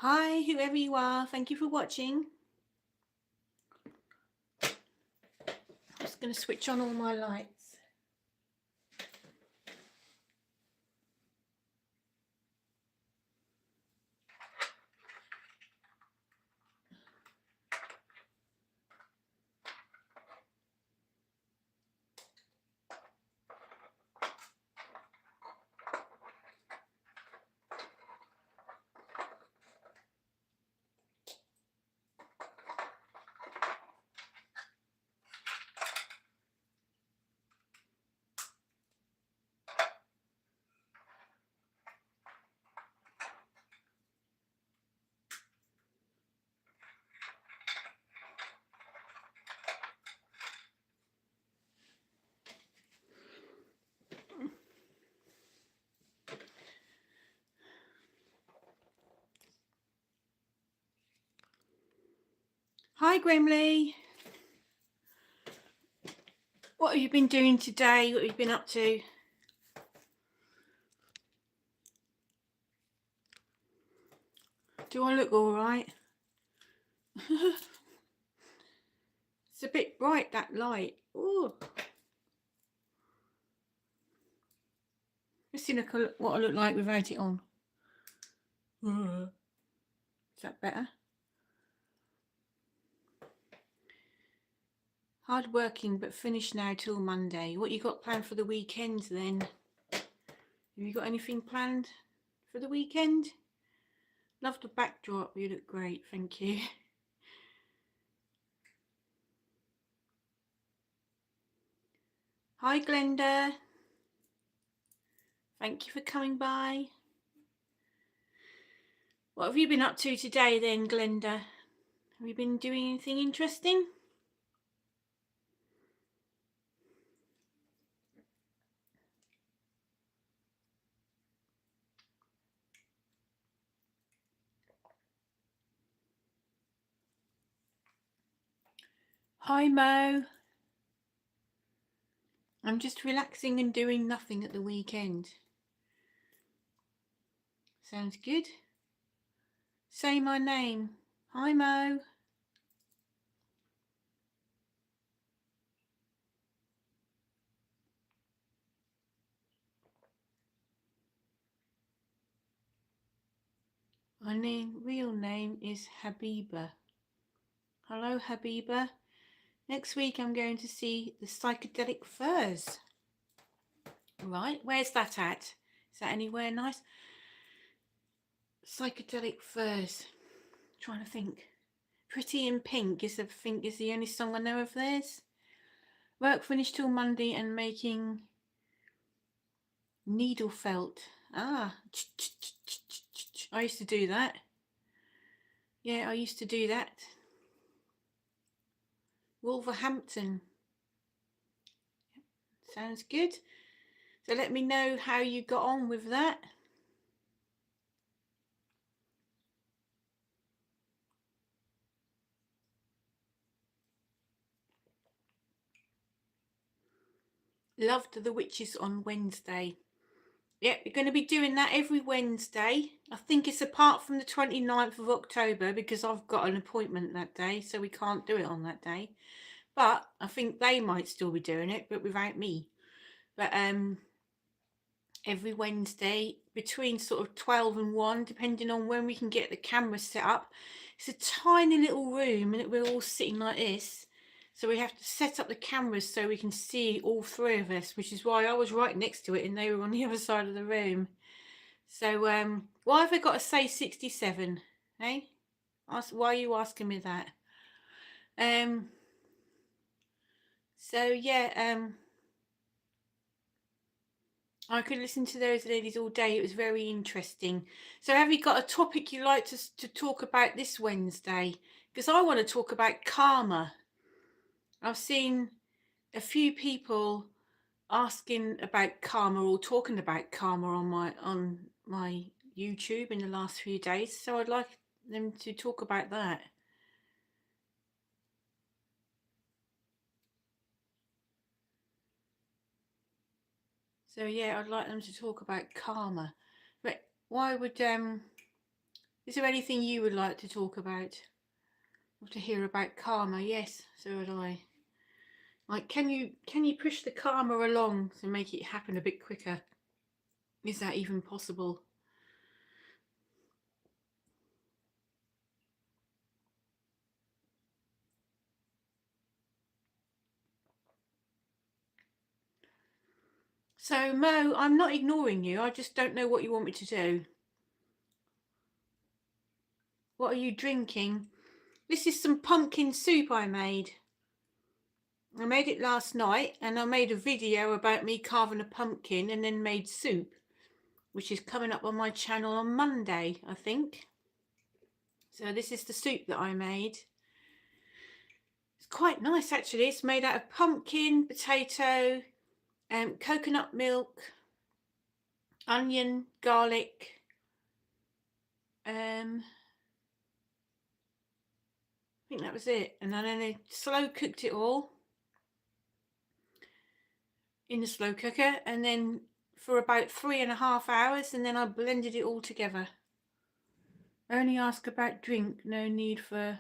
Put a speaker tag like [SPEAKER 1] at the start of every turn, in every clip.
[SPEAKER 1] Hi, whoever you are, thank you for watching. I'm just going to switch on all my lights. Hi, Grimley. What have you been doing today? What have you been up to? Do I look all right? It's a bit bright, that light. Ooh. Let's see what I look like without it on. Is that better? Hard working, but finished now till Monday. What you got planned for the weekend then? Have you got anything planned for the weekend? Love the backdrop. You look great. Thank you. Hi, Glenda. Thank you for coming by. What have you been up to today then, Glenda? Have you been doing anything interesting? Hi, Mo. I'm just relaxing and doing nothing at the weekend. Sounds good. Say my name. Hi, Mo. My real name is Habiba. Hello, Habiba. Next week I'm going to see the Psychedelic Furs. Right, where's that at? Is that anywhere nice? Psychedelic Furs. Trying to think. Pretty in Pink is the only song I know of theirs. Work finished till Monday and making needle felt. I used to do that. Yeah, I used to do that. Wolverhampton. Sounds good. So let me know how you got on with that. Loved the Witches on Wednesday. Yep, we're going to be doing that every Wednesday. I think it's apart from the 29th of October because I've got an appointment that day, so we can't do it on that day. But I think they might still be doing it, but without me. But every Wednesday between sort of 12 and 1, depending on when we can get the camera set up. It's a tiny little room and we're all sitting like this. So we have to set up the cameras so we can see all three of us, which is why I was right next to it and they were on the other side of the room. So why have I got to say 67? Eh? Why are you asking me that? So yeah, I could listen to those ladies all day. It was very interesting. So have you got a topic you'd like to talk about this Wednesday? Because I want to talk about karma. I've seen a few people asking about karma or talking about karma on my YouTube in the last few days. So I'd like them to talk about that. So yeah, I'd like them to talk about karma. But why would Is there anything you would like to talk about? Or to hear about karma? Yes, so would I. Like, can you push the karma along to make it happen a bit quicker? Is that even possible? So, Mo, I'm not ignoring you. I just don't know what you want me to do. What are you drinking? This is some pumpkin soup I made. I made it last night, and I made a video about me carving a pumpkin and then made soup, which is coming up on my channel on Monday, I think. So this is the soup that I made. It's quite nice, actually. It's made out of pumpkin, potato, coconut milk, onion, garlic, I think that was it. And then I slow cooked it all in the slow cooker, and then for about 3.5 hours, and then I blended it all together. Only ask about drink, no need for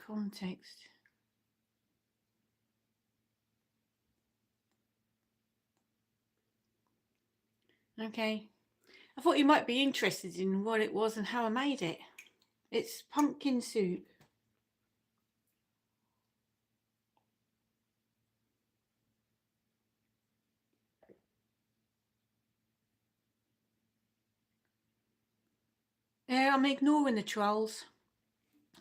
[SPEAKER 1] context. Okay. I thought you might be interested in what it was and how I made it. It's pumpkin soup. Yeah, I'm ignoring the trolls.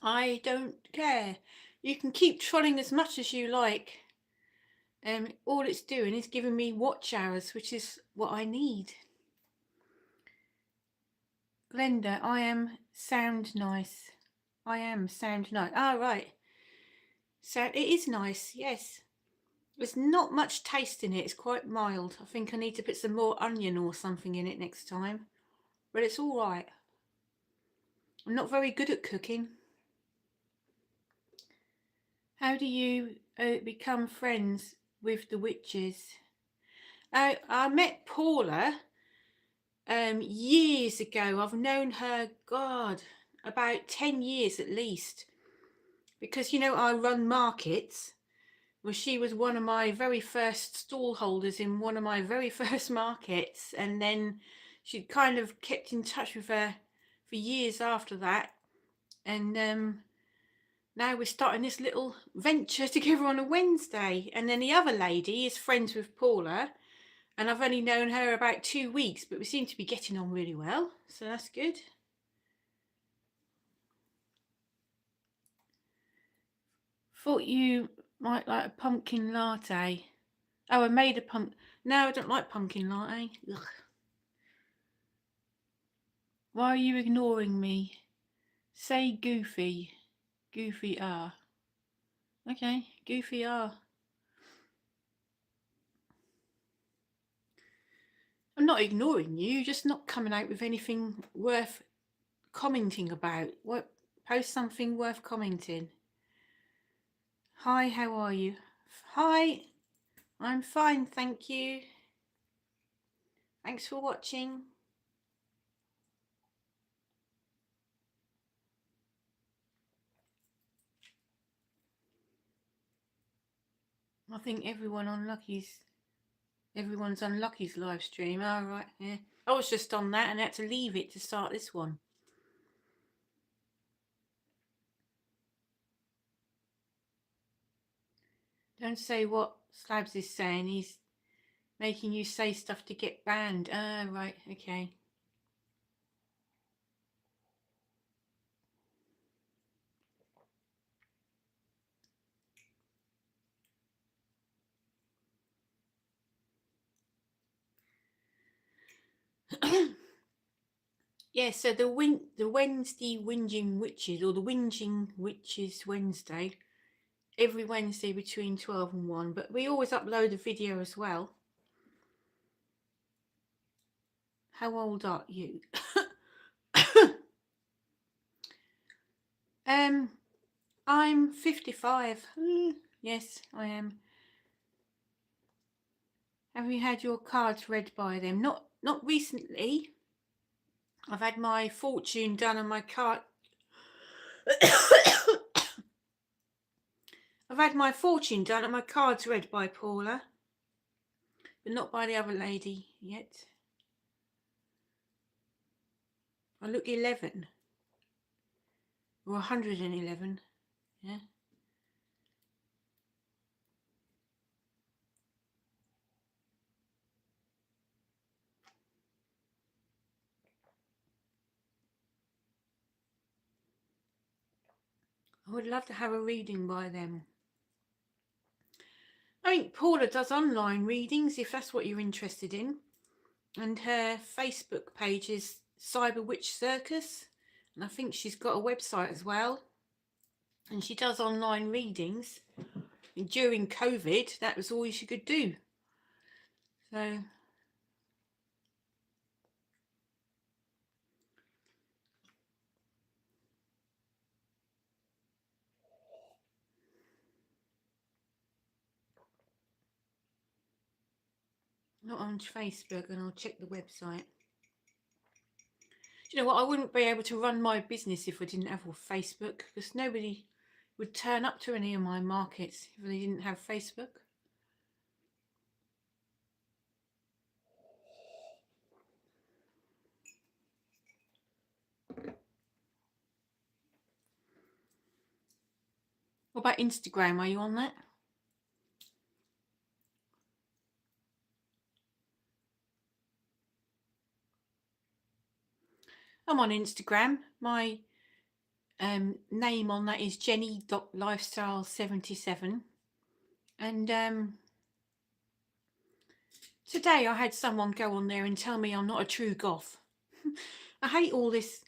[SPEAKER 1] I don't care. You can keep trolling as much as you like. All it's doing is giving me watch hours, which is what I need. Glenda, I am sound nice. I am sound nice. Ah, right. So it is nice, yes. There's not much taste in it. It's quite mild. I think I need to put some more onion or something in it next time. But it's all right. I'm not very good at cooking. How do you become friends with the witches? I met Paula years ago. I've known her, God, about 10 years at least. Because, you know, I run markets. Well, she was one of my very first stall holders in one of my very first markets. And then she kind of kept in touch with her for years after that. And now we're starting this little venture together on a Wednesday. And then the other lady is friends with Paula. And I've only known her about 2 weeks, but we seem to be getting on really well. So that's good. Thought you might like a pumpkin latte. Oh, I made a pumpkin. No, I don't like pumpkin latte. Ugh. Why are you ignoring me? Say Goofy. Goofy R. Okay, Goofy R. I'm not ignoring you, just not coming out with anything worth commenting about. What? Post something worth commenting. Hi, how are you? Hi, I'm fine, thank you. Thanks for watching. I think everyone's on Lucky's live stream. All right, yeah. I was just on that and had to leave it to start this one. Don't say what Slabs is saying. He's making you say stuff to get banned. Ah, right, okay. Yeah, so the Wednesday Whinging Witches, or the Whinging Witches Wednesday, every Wednesday between 12 and 1, but we always upload a video as well. How old are you? I'm 55. Yes, I am. Have you had your cards read by them? Not recently. I've had my fortune done on my card. I've had my fortune done and my cards read by Paula, but not by the other lady yet. I look 11 or 111. Yeah. I would love to have a reading by them. I think Paula does online readings if that's what you're interested in. And her Facebook page is Cyber Witch Circus. And I think she's got a website as well. And she does online readings. And during COVID, that was all she could do. So not on Facebook, and I'll check the website. Do you know what? I wouldn't be able to run my business if I didn't have Facebook, because nobody would turn up to any of my markets if they didn't have Facebook. What about Instagram? Are you on that? I'm on Instagram. My name on that is jenny.lifestyle77. And today I had someone go on there and tell me I'm not a true goth. I hate all this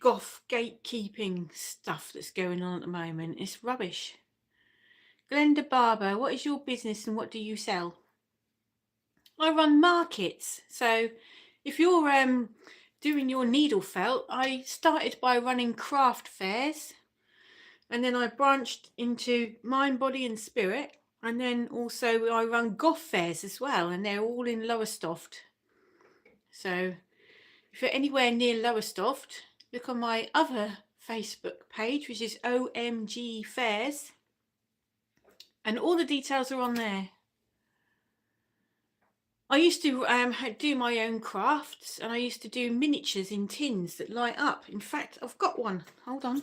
[SPEAKER 1] goth gatekeeping stuff that's going on at the moment. It's rubbish. Glenda Barber, what is your business and what do you sell? I run markets. So if you're doing your needle felt, I started by running craft fairs, and then I branched into mind, body and spirit, and then also I run goth fairs as well, and they're all in Lowestoft. So if you're anywhere near Lowestoft, look on my other Facebook page, which is OMG Fairs, and all the details are on there. I used to do my own crafts, and I used to do miniatures in tins that light up. In fact, I've got one. Hold on.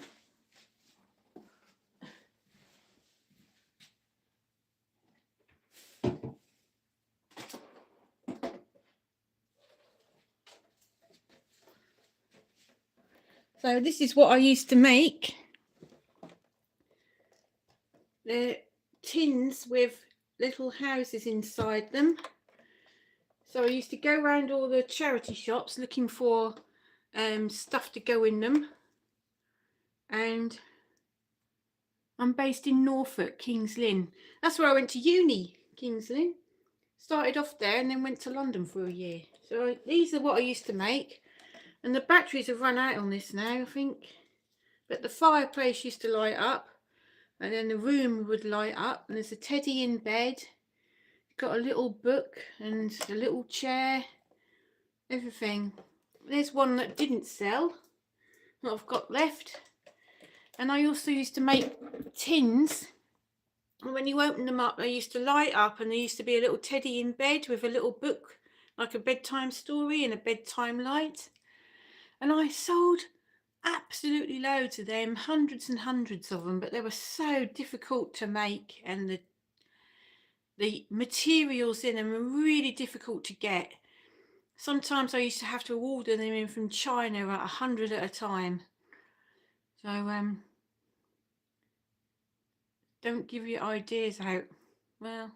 [SPEAKER 1] So this is what I used to make. They're tins with little houses inside them. So I used to go around all the charity shops looking for stuff to go in them. And I'm based in Norfolk, Kings Lynn. That's where I went to uni, Kings Lynn. Started off there and then went to London for a year. So these are what I used to make. And the batteries have run out on this now, I think. But the fireplace used to light up. And then the room would light up. And there's a teddy in bed. Got a little book and a little chair. Everything. There's one that didn't sell, that I've got left. And I also used to make tins. And when you open them up, they used to light up. And there used to be a little teddy in bed with a little book, like a bedtime story and a bedtime light. And I sold absolutely loads of them, hundreds and hundreds of them, but they were so difficult to make, and the materials in them were really difficult to get. Sometimes I used to have to order them in from China at 100 at a time. So don't give your ideas out. Well,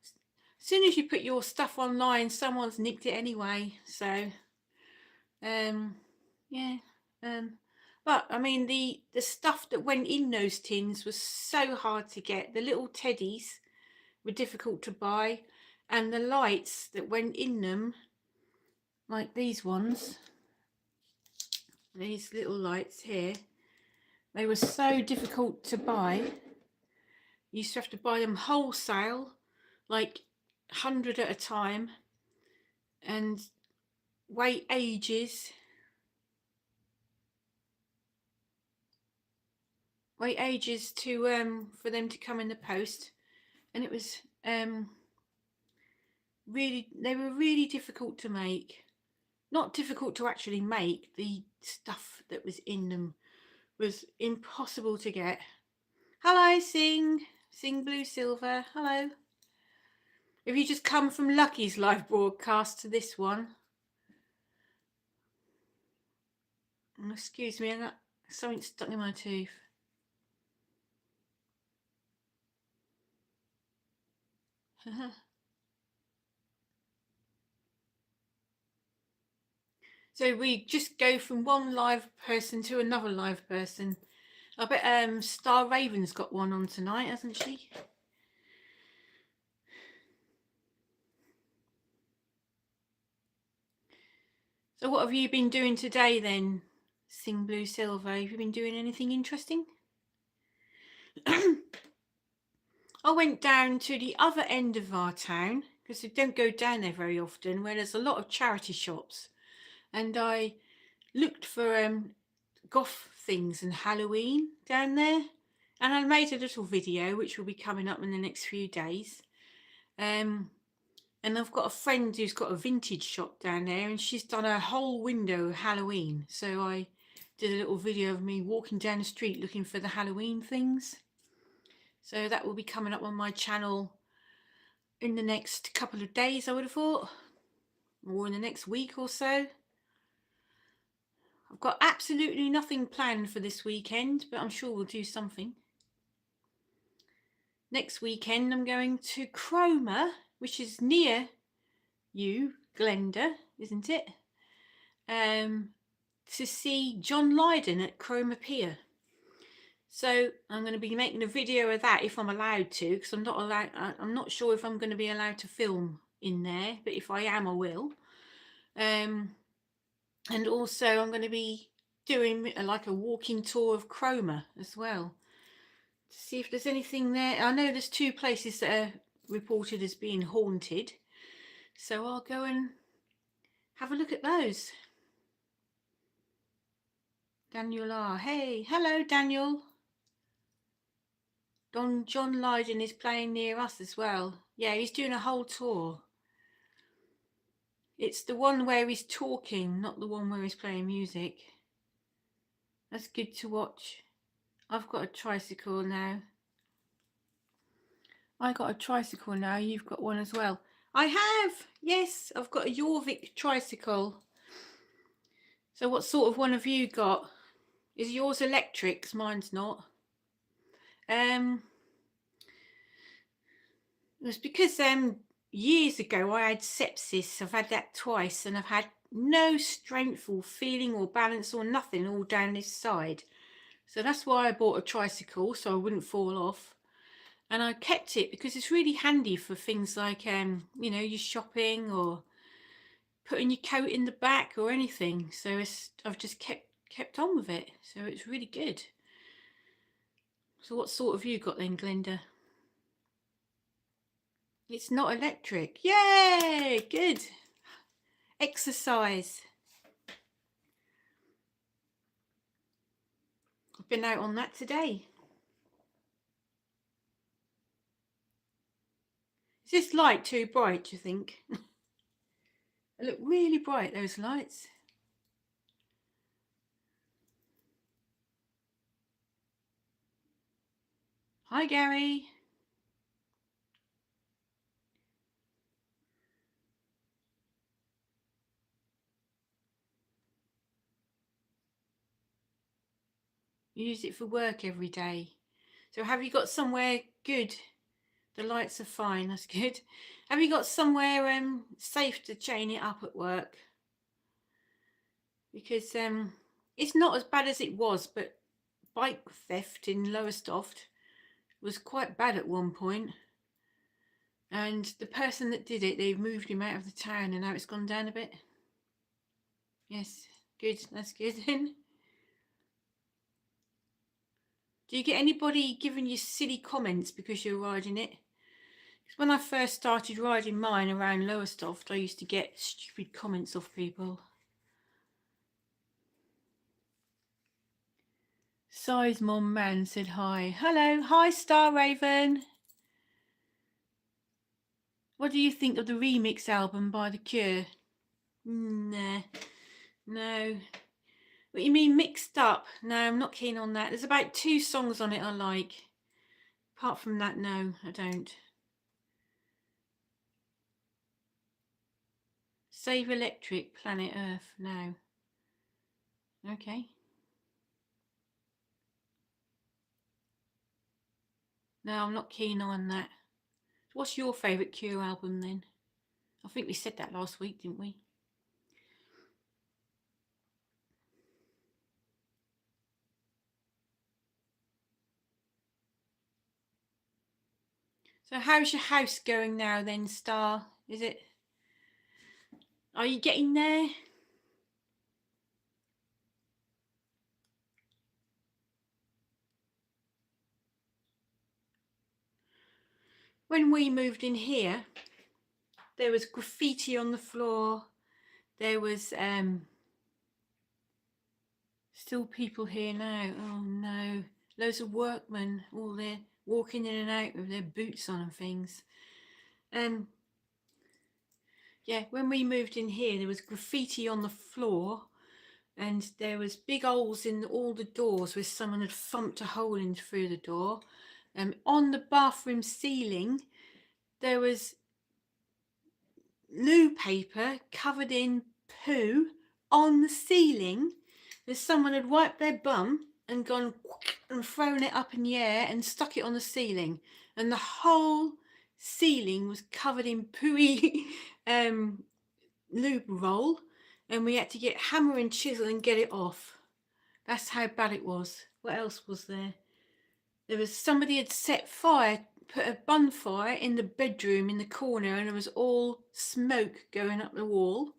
[SPEAKER 1] as soon as you put your stuff online, someone's nicked it anyway. So yeah. But I mean, the stuff that went in those tins was so hard to get. The little teddies were difficult to buy, and the lights that went in them, like these ones, these little lights here, they were so difficult to buy. You used to have to buy them wholesale, like 100 at a time, and wait ages. wait ages to for them to come in the post, and it was really, they were really difficult to make. Not difficult to actually make, the stuff that was in them was impossible to get. Hello, Sing Blue Silver, hello. If you just come from Lucky's live broadcast to this one, excuse me, I got something stuck in my tooth. So we just go from one live person to another live person. I bet Star Raven's got one on tonight, hasn't she? So what have you been doing today then, Sing Blue Silver? Have you been doing anything interesting? I went down to the other end of our town, because we don't go down there very often, where there's a lot of charity shops, and I looked for goth things and Halloween down there, and I made a little video which will be coming up in the next few days. And I've got a friend who's got a vintage shop down there, and she's done a whole window Halloween, so I did a little video of me walking down the street looking for the Halloween things. So that will be coming up on my channel in the next couple of days, I would have thought, or in the next week or so. I've got absolutely nothing planned for this weekend, but I'm sure we'll do something. Next weekend I'm going to Cromer, which is near you, Glenda, isn't it? To see John Lydon at Cromer Pier. So I'm going to be making a video of that if I'm allowed to, because I'm not sure if I'm going to be allowed to film in there, but if I am, I will. And also I'm going to be doing like a walking tour of Cromer as well, to see if there's anything there. I know there's 2 places that are reported as being haunted, so I'll go and have a look at those. Daniel R. Hey, hello Daniel. John Lydon is playing near us as well. Yeah, he's doing a whole tour. It's the one where he's talking, not the one where he's playing music. That's good to watch. I've got a tricycle now. I got a tricycle now. You've got one as well. I have. Yes, I've got a Jorvik tricycle. So what sort of one have you got? Is yours electric? 'Cause mine's not. It was because years ago I had sepsis. I've had that twice, and I've had no strength or feeling or balance or nothing all down this side. So that's why I bought a tricycle, so I wouldn't fall off. And I kept it because it's really handy for things like you know, your shopping or putting your coat in the back or anything. So I've just kept on with it. So it's really good. So what sort have you got then, Glenda? It's not electric. Yay! Good. Exercise. I've been out on that today. Is this light too bright, do you think? They look really bright, those lights. Hi, Gary. You use it for work every day. So have you got somewhere good? The lights are fine, that's good. Have you got somewhere safe to chain it up at work? Because it's not as bad as it was, but bike theft in Lowestoft was quite bad at one point. And the person that did it, they've moved him out of the town, and now it's gone down a bit. Yes, good, that's good then. Do you get anybody giving you silly comments because you're riding it? Because when I first started riding mine around Lowestoft, I used to get stupid comments off people. Size Mom Man said hi. Hello. Hi, Star Raven. What do you think of the remix album by The Cure? Nah. No. What you mean mixed up? No, I'm not keen on that. There's about 2 songs on it I like. Apart from that, no, I don't. Save Electric, Planet Earth, no. Okay. No, I'm not keen on that. What's your favourite Cure album then? I think we said that last week, didn't we? So how's your house going now then, Star? Is it... Are you getting there? When we moved in here, there was graffiti on the floor. There was still people here now. Oh no. Loads of workmen all there walking in and out with their boots on and things. Yeah, when we moved in here, there was graffiti on the floor and there was big holes in all the doors where someone had thumped a hole in through the door. On the bathroom ceiling, there was loo paper covered in poo on the ceiling. Someone had wiped their bum and gone and thrown it up in the air and stuck it on the ceiling, and the whole ceiling was covered in pooey lube roll, and we had to get hammer and chisel and get it off. That's how bad it was. What else was there? There was somebody had set fire, put a bonfire in the bedroom in the corner, and there was all smoke going up the wall.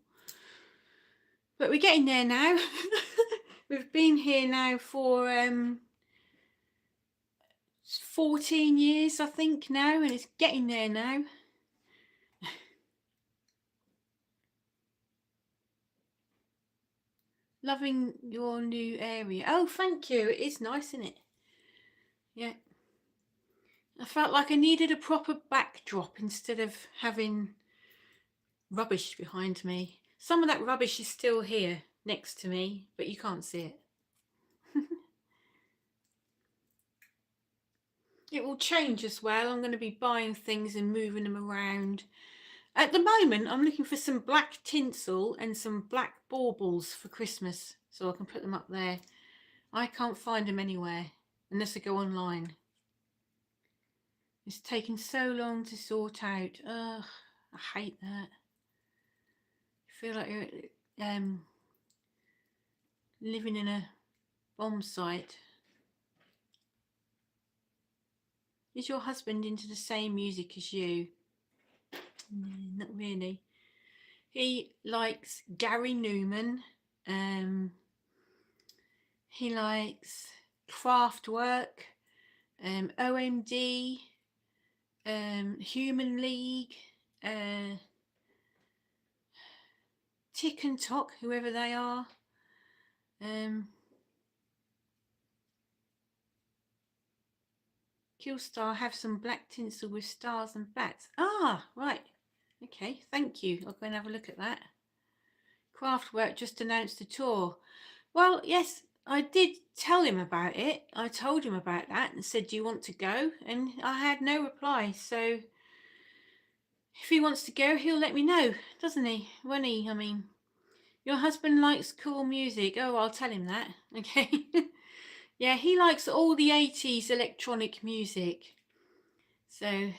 [SPEAKER 1] But we're getting there now. We've been here now for 14 years, I think now, and it's getting there now. Loving your new area. Oh, thank you. It is nice, isn't it? Yeah. I felt like I needed a proper backdrop instead of having rubbish behind me. Some of that rubbish is still here next to me, but you can't see it. It will change as well. I'm going to be buying things and moving them around. At the moment, I'm looking for some black tinsel and some black baubles for Christmas, so I can put them up there. I can't find them anywhere unless I go online. It's taken so long to sort out. Ugh, I hate that. I feel like you're living in a bomb site. Is your husband into the same music as you? Not really. He likes Gary Newman. He likes Kraftwerk, OMD, Human League, Tick and Tock, whoever they are. Killstar have some black tinsel with stars and bats. Ah, right. Okay, thank you. I'll go and have a look at that. Kraftwerk just announced a tour. Well, yes, I did tell him about it. I told him about that and said, do you want to go? And I had no reply. So if he wants to go, he'll let me know, doesn't he? Won't he? I mean, your husband likes cool music. Oh, I'll tell him that. Okay. Yeah, he likes all the 80s electronic music. So,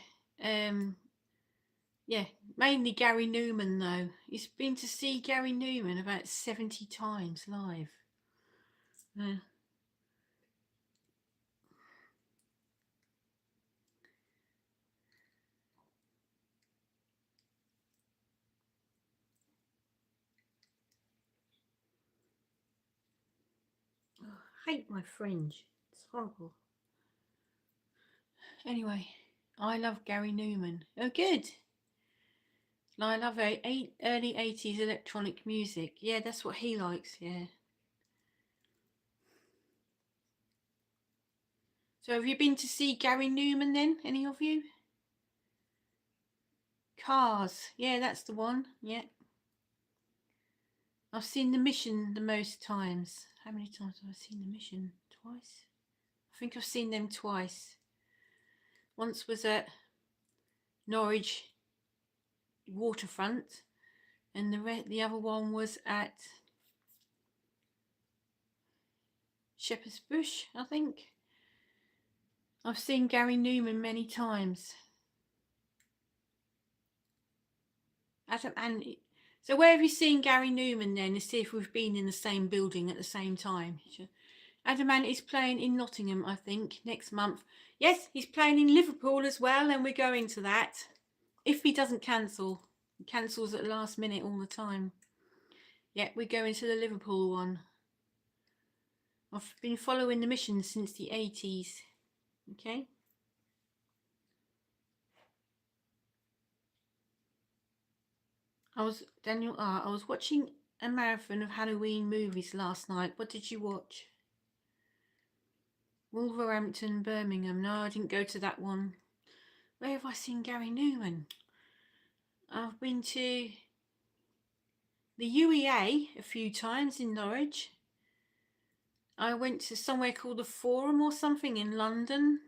[SPEAKER 1] yeah, mainly Gary Newman though. He's been to see Gary Newman about 70 times live. I hate my fringe. It's horrible. Anyway, I love Gary Newman. Oh, good. I love early 80s electronic music. Yeah, that's what he likes, yeah. So have you been to see Gary Newman then, any of you? Cars, yeah, that's the one, yeah. I've seen The Mission the most times. How many times have I seen The Mission? Twice? I think I've seen them twice. Once was at Norwich Waterfront, and the other one was at Shepherd's Bush, I think. I've seen Gary Newman many times. Adam, and so where have you seen Gary Newman then, to see if we've been in the same building at the same time? Adamant is playing in Nottingham, I think, next month. Yes, he's playing in Liverpool as well, and we're going to that. If he doesn't cancel. He cancels at the last minute all the time. Yeah, we're going to the Liverpool one. I've been following The Mission since the 80s. Okay. I was watching a marathon of Halloween movies last night. What did you watch? Wolverhampton, Birmingham. No, I didn't go to that one. Where have I seen Gary Newman? I've been to the UEA a few times in Norwich. I went to somewhere called the Forum or something in London.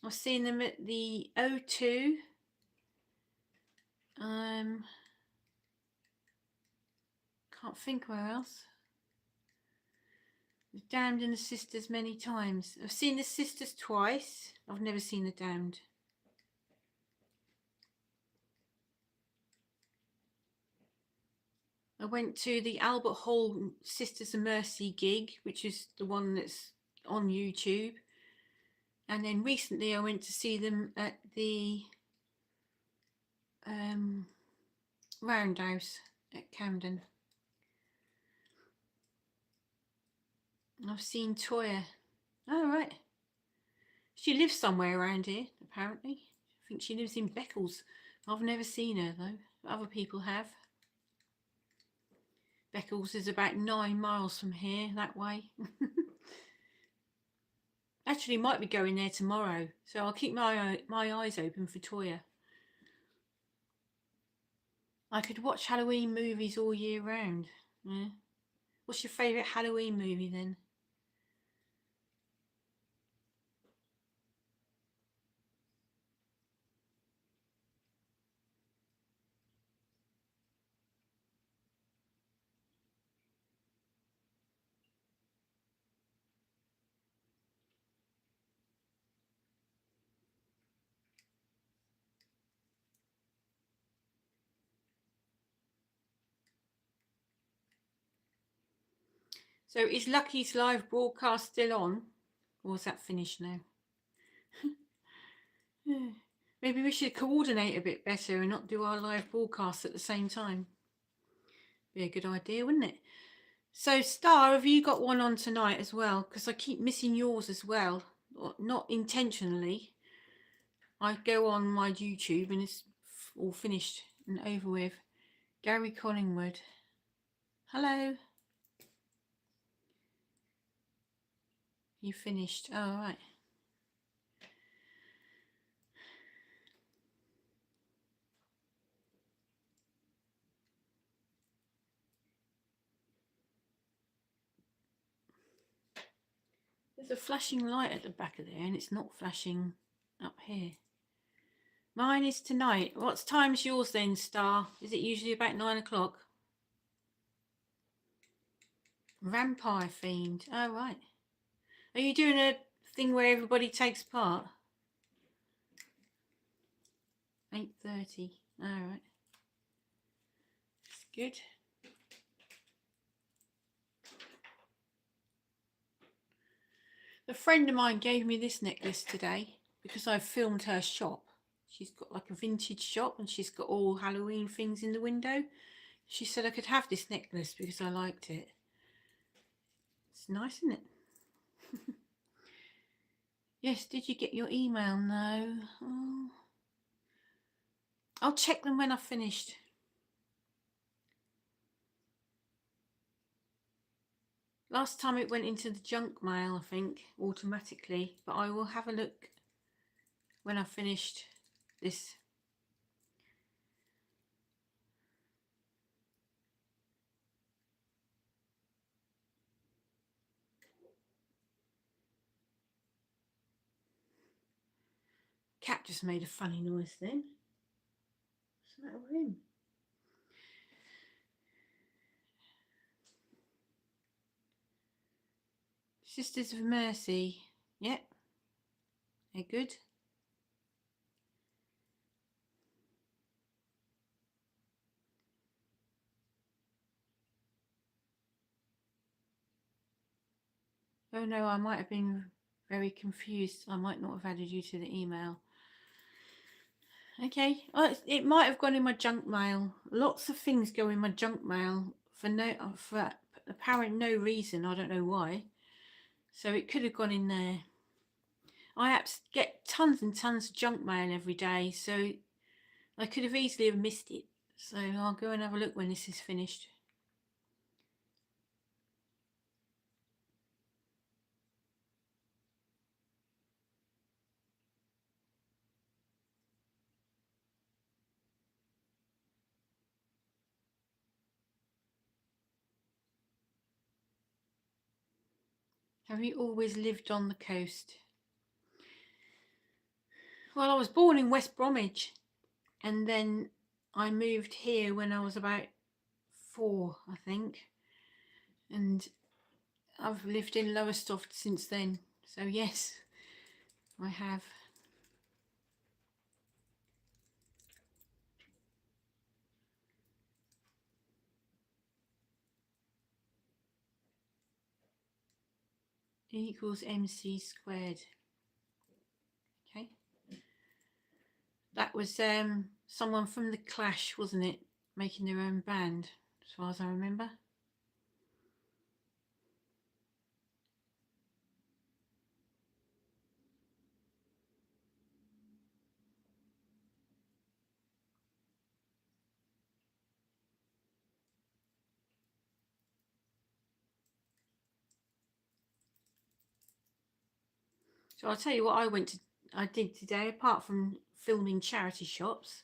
[SPEAKER 1] I've seen them at the O2. Can't think where else. The Damned and the Sisters many times. I've seen the Sisters twice. I've never seen the Damned. I went to the Albert Hall Sisters of Mercy gig, which is the one that's on YouTube. And then recently I went to see them at the Roundhouse at Camden. I've seen Toya. Oh, right. She lives somewhere around here, apparently. I think she lives in Beccles. I've never seen her, though. Other people have. Beccles is about 9 miles from here, that way. Actually, might be going there tomorrow, so I'll keep my eyes open for Toya. I could watch Halloween movies all year round. Yeah. What's your favourite Halloween movie then? So is Lucky's live broadcast still on? Or is that finished now? Maybe we should coordinate a bit better and not do our live broadcasts at the same time. Be a good idea, wouldn't it? So, Star, have you got one on tonight as well? Because I keep missing yours as well. Not intentionally. I go on my YouTube and it's all finished and over with. Gary Collingwood. Hello. You finished. Oh, right. There's a flashing light at the back of there and it's not flashing up here. Mine is tonight. What time's yours then, Star? Is it usually about 9 o'clock? Vampire themed. Oh, right. Are you doing a thing where everybody takes part? 8:30. All right. That's good. A friend of mine gave me this necklace today because I filmed her shop. She's got like a vintage shop and she's got all Halloween things in the window. She said I could have this necklace because I liked it. It's nice, isn't it? Yes, did you get your email? No. Oh. I'll check them when I've finished. Last time it went into the junk mail, I think, automatically, but I will have a look when I've finished this. Cat just made a funny noise then. What's the matter with him? Sisters of Mercy. Yep. They're good. Oh no, I might have been very confused. I might not have added you to the email. Okay, it might have gone in my junk mail. Lots of things go in my junk mail for apparent no reason. I don't know why. So it could have gone in there. I get tons and tons of junk mail every day, so I could have easily have missed it. So I'll go and have a look when this is finished. Have you always lived on the coast? Well, I was born in West Bromwich, and then I moved here when I was about 4, I think, and I've lived in Lowestoft since then. So yes, I have. E equals mc squared. Okay. That was someone from the Clash, wasn't it? Making their own band, as far as I remember. So I'll tell you what I did today, apart from filming charity shops.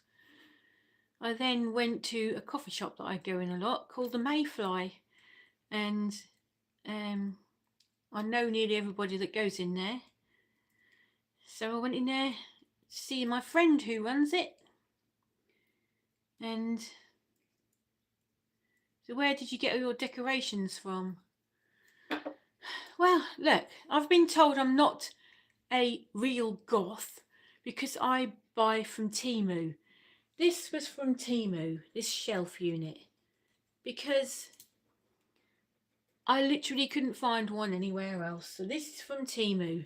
[SPEAKER 1] I then went to a coffee shop that I go in a lot called the Mayfly, and I know nearly everybody that goes in there. So I went in there to see my friend who runs it. And so where did you get all your decorations from? Well, look, I've been told I'm not a real goth because I buy from Temu. This was from Temu, this shelf unit, because I literally couldn't find one anywhere else. So this is from Temu,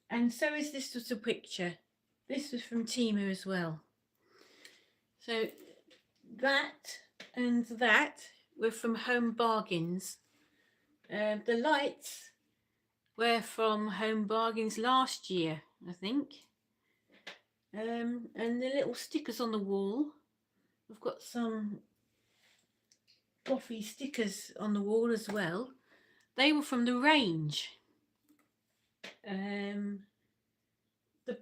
[SPEAKER 1] and so is this little picture. This was from Temu as well. So that and that were from Home Bargains. The lights were from Home Bargains last year, I think. And the little stickers on the wall, I've got some Gothy stickers on the wall as well. They were from the range. The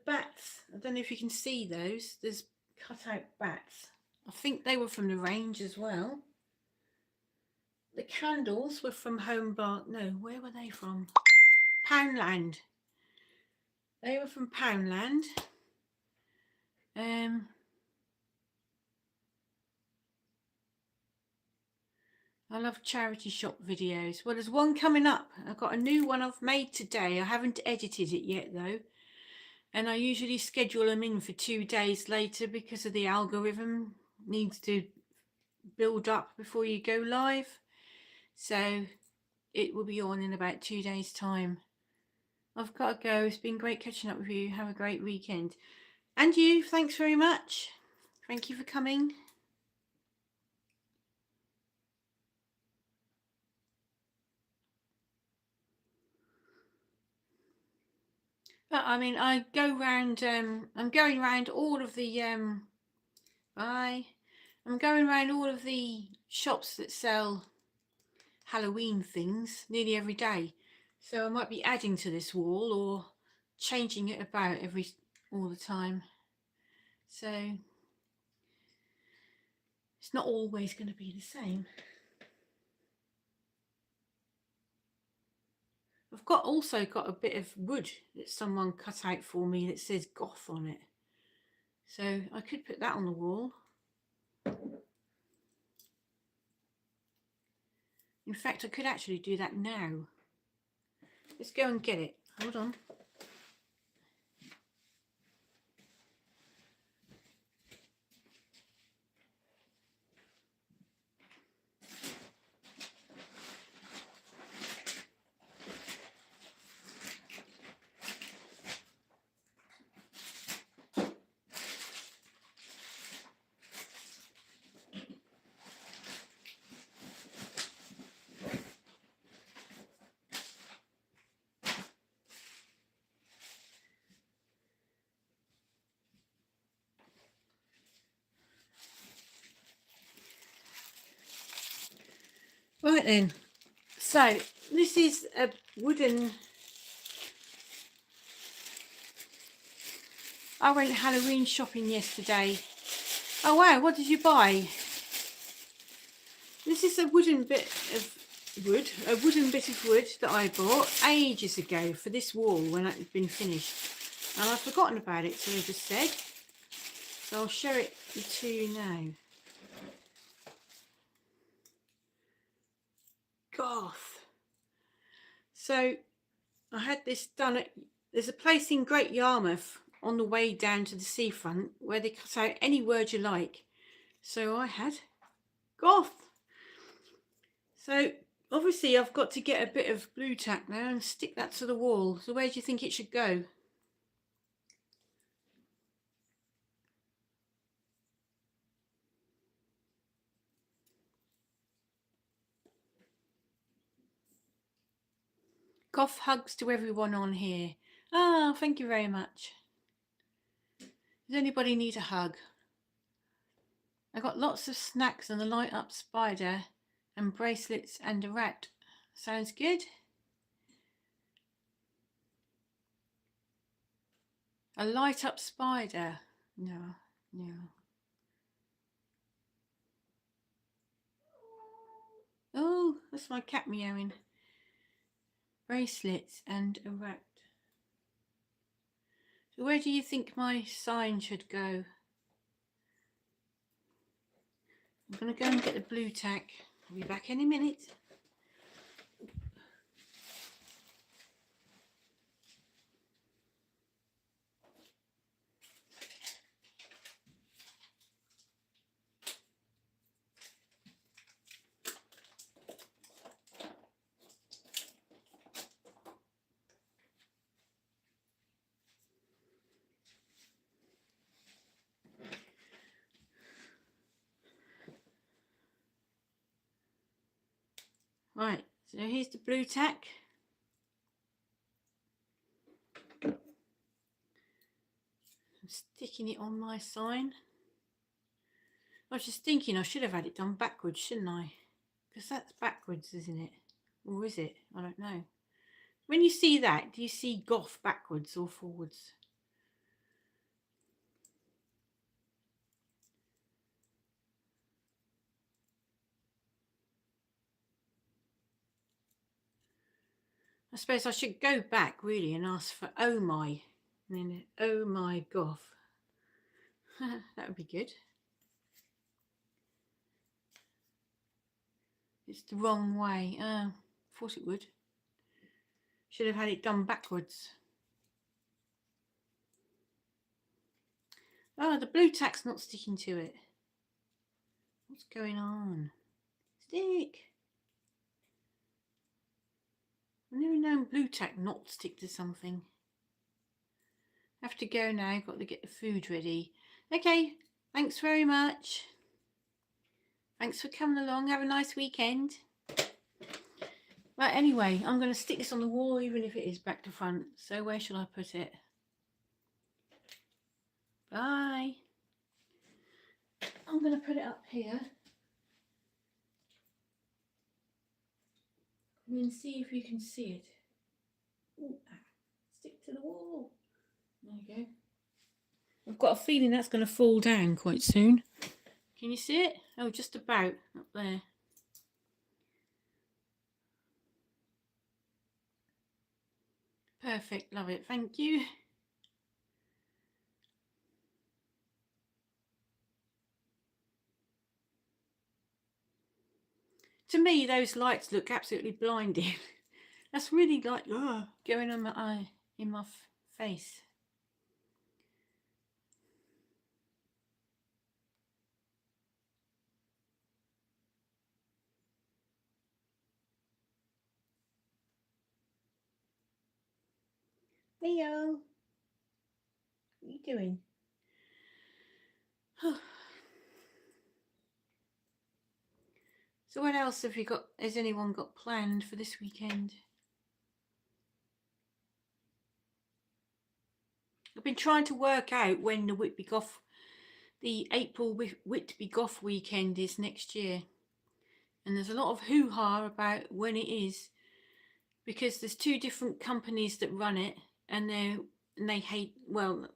[SPEAKER 1] bats, I don't know if you can see those. There's cut out bats. I think they were from the range as well. The candles were from where were they from? Poundland. They were from Poundland. I love charity shop videos. Well, there's one coming up. I've got a new one I've made today. I haven't edited it yet though. And I usually schedule them in for 2 days later because of the algorithm needs to build up before you go live. So it will be on in about 2 days time. I've got to go. It's been great catching up with you. Have a great weekend. And you, thanks very much. Thank you for coming. But I mean, I go round, I'm going round all of the, bye. I'm going around all of the shops that sell Halloween things nearly every day. So I might be adding to this wall or changing it about all the time. So it's not always going to be the same. I've also got a bit of wood that someone cut out for me that says Goth on it. So I could put that on the wall. In fact, I could actually do that now. Let's go and get it. Hold on. Right then, so this is a wooden, I went Halloween shopping yesterday. Oh wow, what did you buy? This is a wooden bit of wood that I bought ages ago for this wall when it had been finished. And I've forgotten about it, so I just said. So I'll show it to you now. Goth. So I had this done at, there's a place in Great Yarmouth on the way down to the seafront where they cut out any word you like. So I had Goth. So obviously I've got to get a bit of blue tack now and stick that to the wall. So where do you think it should go? Goth hugs to everyone on here. Ah, thank you very much. Does anybody need a hug? I got lots of snacks and a light up spider and bracelets and a rat. Sounds good. A light up spider. No. Oh, that's my cat meowing. Bracelets and a rat. So where do you think my sign should go? I'm going to go and get the blue tack. I'll be back any minute. Right, so here's the blue tack. I'm sticking it on my sign. I was just thinking I should have had it done backwards, shouldn't I? Because that's backwards, isn't it? Or is it? I don't know. When you see that, do you see Goth backwards or forwards? I suppose I should go back really and ask for oh my, and then oh my Goth. That would be good. It's the wrong way. Thought it would. Should have had it done backwards. Oh, the blue tack's not sticking to it. What's going on? Stick. I've never known blue tack not stick to something. Have to go now. Got to get the food ready. Okay. Thanks very much. Thanks for coming along. Have a nice weekend. Right, anyway, I'm going to stick this on the wall even if it is back to front. So where shall I put it? Bye. I'm going to put it up here. And then see if you can see it. Ooh, stick to the wall. There you go. I've got a feeling that's going to fall down quite soon. Can you see it? Oh, just about up there. Perfect, love it, thank you. To me, those lights look absolutely blinding. That's really like going on my eye, in my face. Leo, what are you doing? So what else have you got? Has anyone got planned for this weekend? I've been trying to work out when the April Whitby Goth weekend is next year. And there's a lot of hoo-ha about when it is, because there's two different companies that run it, and they hate, well,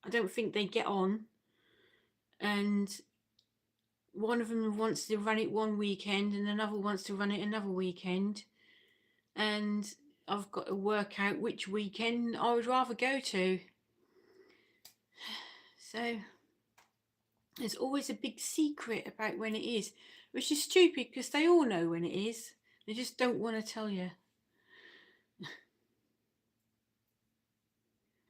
[SPEAKER 1] I don't think they get on, and one of them wants to run it one weekend and another wants to run it another weekend, and I've got to work out which weekend I would rather go to. So there's always a big secret about when it is, which is stupid because they all know when it is. They just don't want to tell you. I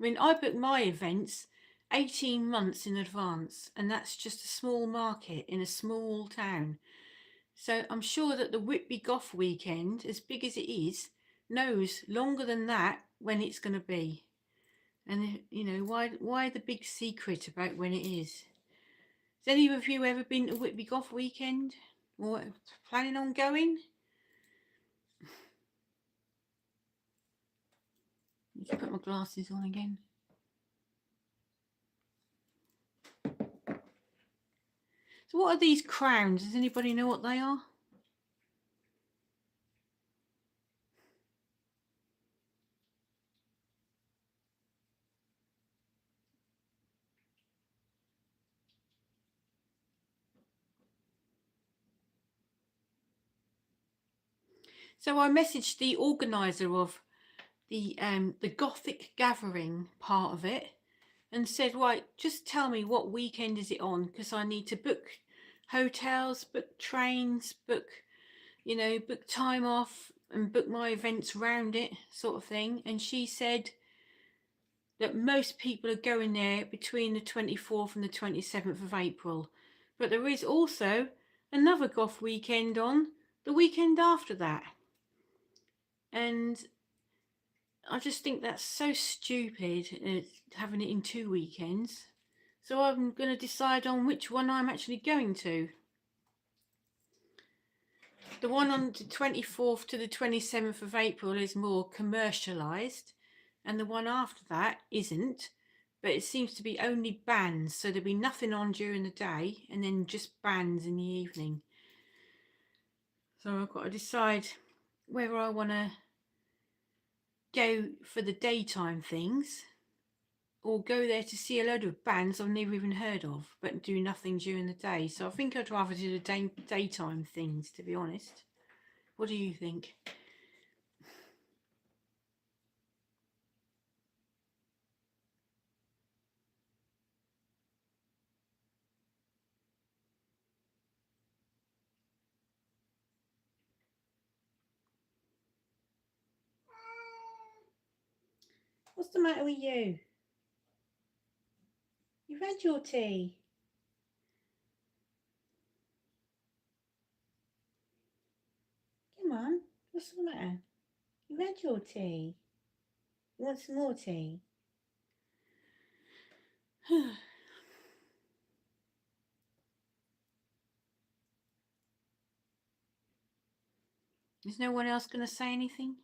[SPEAKER 1] mean, I book my events 18 months in advance, and that's just a small market in a small town. So I'm sure that the Whitby Goth weekend, as big as it is, knows longer than that when it's going to be. And, you know, why the big secret about when it is? Has any of you ever been to Whitby Goth weekend? Or planning on going? Let's put my glasses on again. So what are these crowns? Does anybody know what they are? So I messaged the organizer of the Gothic gathering part of it and said, right, just tell me what weekend is it on, because I need to book hotels, book trains, book time off and book my events around it, sort of thing. And she said that most people are going there between the 24th and the 27th of April. But there is also another Goth weekend on the weekend after that. And I just think that's so stupid, having it in 2 weekends. So I'm going to decide on which one I'm actually going to. The one on the 24th to the 27th of April is more commercialised, and the one after that isn't, but it seems to be only bands, so there'll be nothing on during the day and then just bands in the evening. So I've got to decide whether I want to go for the daytime things or go there to see a load of bands I've never even heard of but do nothing during the day. So I think I'd rather do the daytime things, to be honest. What do you think? What's the matter with you? You've had your tea. Come on, what's the matter? You've had your tea. You want some more tea? Is no one else going to say anything?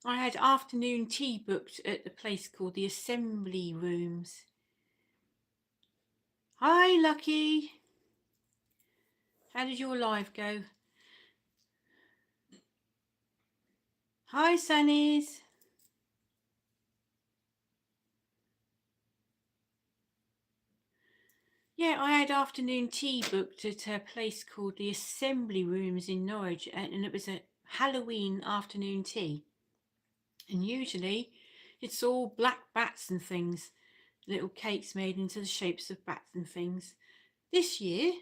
[SPEAKER 1] I had afternoon tea booked at the place called the Assembly Rooms. Hi, Lucky. How did your live go? Hi, Sunnies. Yeah, I had afternoon tea booked at a place called the Assembly Rooms in Norwich, and it was a Halloween afternoon tea. And usually it's all black bats and things, little cakes made into the shapes of bats and things. This year,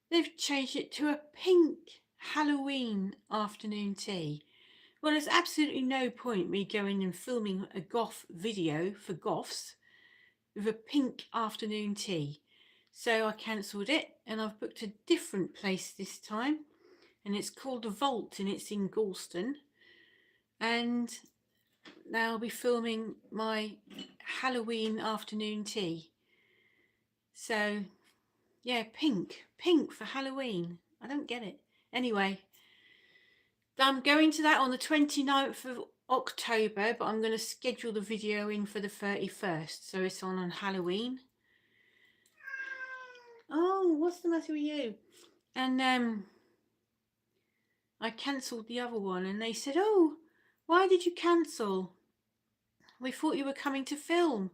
[SPEAKER 1] they've changed it to a pink Halloween afternoon tea. Well, there's absolutely no point me going and filming a goth video for goths with a pink afternoon tea. So I cancelled it and I've booked a different place this time, and it's called The Vault and it's in Galston. And now I'll be filming my Halloween afternoon tea. So yeah, pink for Halloween. I don't get it. Anyway, I'm going to that on the 29th of October, but I'm going to schedule the video in for the 31st, so it's on Halloween. Oh, what's the matter with you? And I cancelled the other one, and they said, oh, why did you cancel? We thought you were coming to film.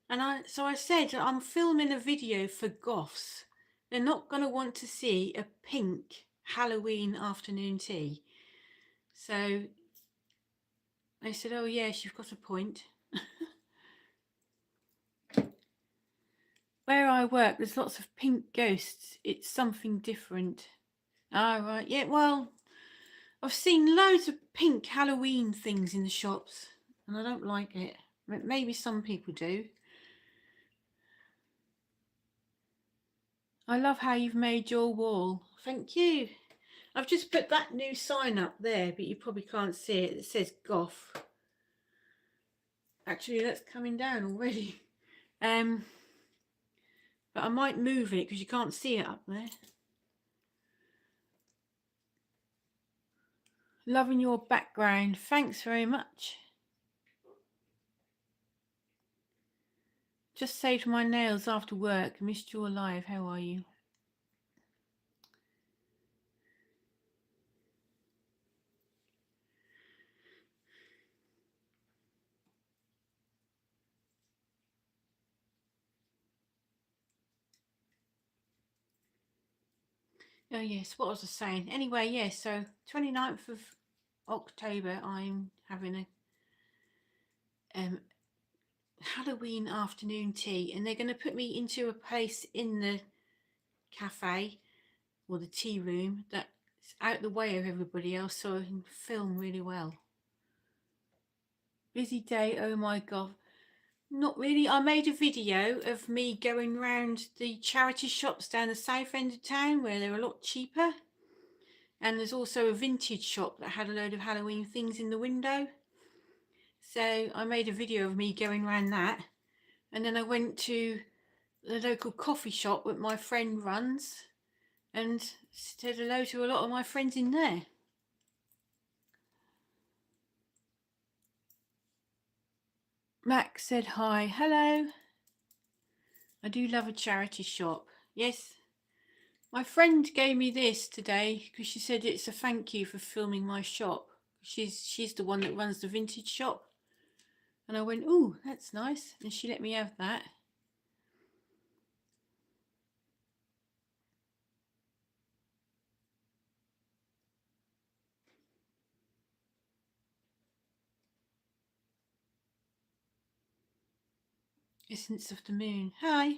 [SPEAKER 1] And so I said, I'm filming a video for goths. They're not going to want to see a pink Halloween afternoon tea. So they said, oh yes, you've got a point. Where I work, there's lots of pink ghosts. It's something different. Ah, right. Yeah, well, I've seen loads of pink Halloween things in the shops, and I don't like it. Maybe some people do. I love how you've made your wall. Thank you. I've just put that new sign up there, but you probably can't see it. It says Goth. Actually, that's coming down already. But I might move it because you can't see it up there. Loving your background. Thanks very much. Just saved my nails after work. Missed your live. How are you? Oh yes, what was I saying? Anyway, yes, so 29th of October I'm having a Halloween afternoon tea, and they're going to put me into a place in the cafe or the tea room that's out the way of everybody else, so I can film really well. Busy day, oh my god. Not really. I made a video of me going round the charity shops down the south end of town where they're a lot cheaper, and there's also a vintage shop that had a load of Halloween things in the window. So I made a video of me going around that, and then I went to the local coffee shop that my friend runs and said hello to a lot of my friends in there. Max said hi. Hello. I do love a charity shop. Yes. My friend gave me this today because she said it's a thank you for filming my shop. She's the one that runs the vintage shop. And I went, ooh, that's nice. And she let me have that. Essence of the Moon. Hi.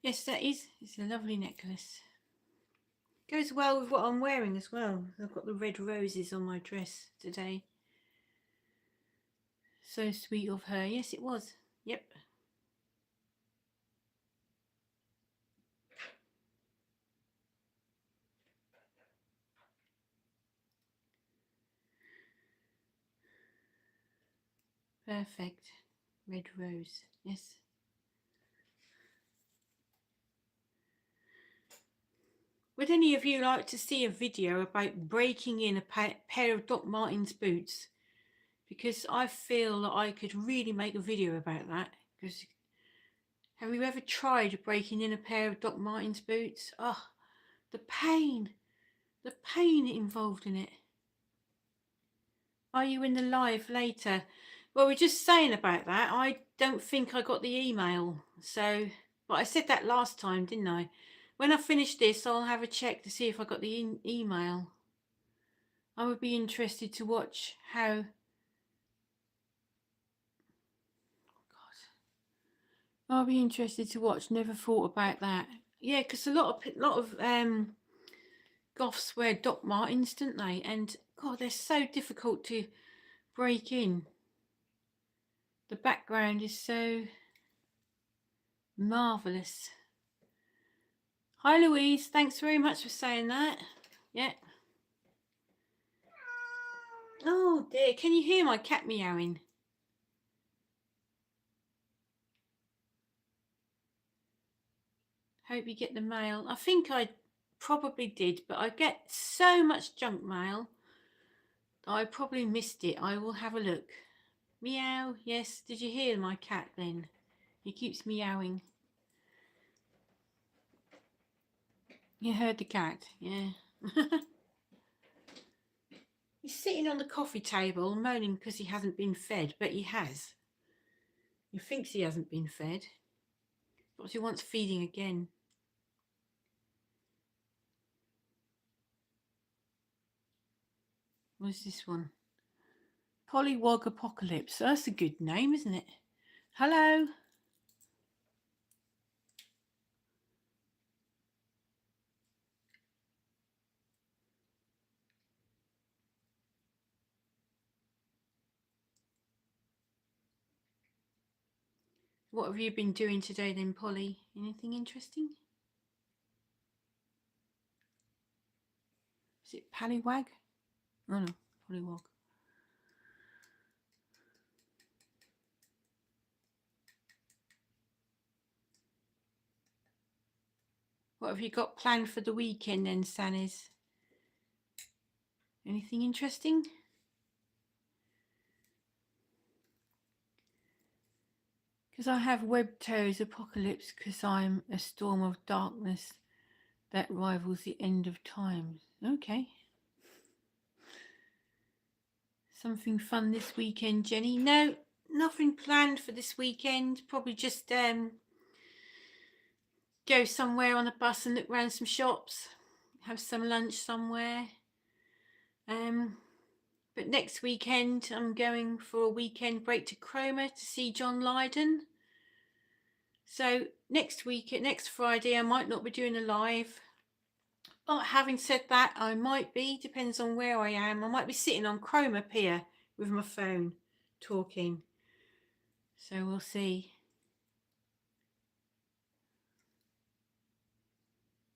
[SPEAKER 1] Yes, that is. It's a lovely necklace. Goes well with what I'm wearing as well. I've got the red roses on my dress today. So sweet of her. Yes, it was. Yep. Perfect. Red rose. Yes. Would any of you like to see a video about breaking in a pair of Doc Martens boots because I feel that I could really make a video about that. Because have you ever tried breaking in a pair of Doc Martens boots? Oh, the pain involved in it. Are you in the live later? Well, we're just saying about that. I don't think I got the email. So, but I said that last time, didn't I? When I finish this, I'll have a check to see if I got the email. I would be interested to watch how... I'll be interested to watch. Never thought about that. Yeah, because a lot of goths wear Doc Martens, don't they? And God, they're so difficult to break in. The background is so marvellous. Hi Louise, thanks very much for saying that. Yeah. Oh dear, can you hear my cat meowing? Hope you get the mail. I think I probably did, but I get so much junk mail that I probably missed it. I will have a look. Meow. Yes, did you hear my cat then? He keeps meowing. You heard the cat, yeah. He's sitting on the coffee table moaning because he hasn't been fed, but he has. He thinks he hasn't been fed, but he wants feeding again. What's this one? Pollywog Apocalypse. That's a good name, isn't it? Hello. What have you been doing today then, Polly? Anything interesting? Is it Pallywag? Oh no, Pollywog. What have you got planned for the weekend then, Sannies? Anything interesting? Because I have Web Toes Apocalypse because I'm a storm of darkness that rivals the end of time. Okay. Something fun this weekend, Jenny? No, nothing planned for this weekend. Probably just go somewhere on a bus and look around some shops, have some lunch somewhere. But next weekend I'm going for a weekend break to Cromer to see John Lydon. So next Friday I might not be doing a live. But having said that, I might be, depends on where I am. I might be sitting on Cromer Pier with my phone talking. So we'll see.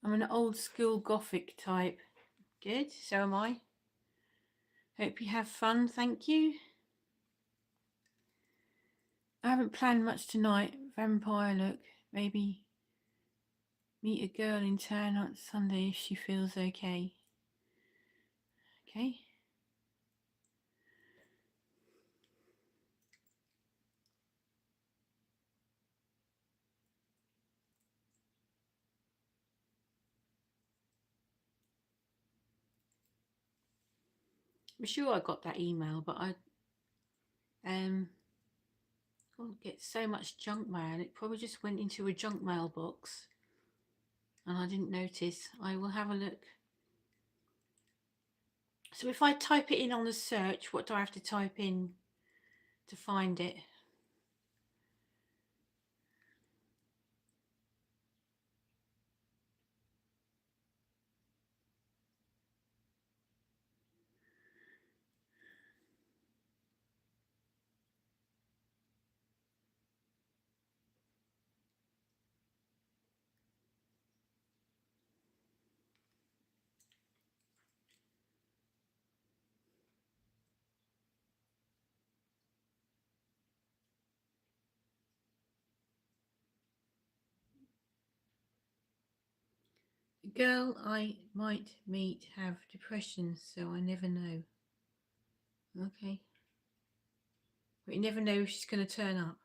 [SPEAKER 1] I'm an old school Gothic type. Good, so am I. Hope you have fun, thank you. I haven't planned much tonight. Vampire look. Maybe meet a girl in town on Sunday if she feels okay. Okay. I'm sure I got that email, but I get so much junk mail. It probably just went into a junk mail box and I didn't notice. I will have a look. So if I type it in on the search, what do I have to type in to find it? The girl I might meet have depression, so I never know. Okay. But you never know if she's going to turn up.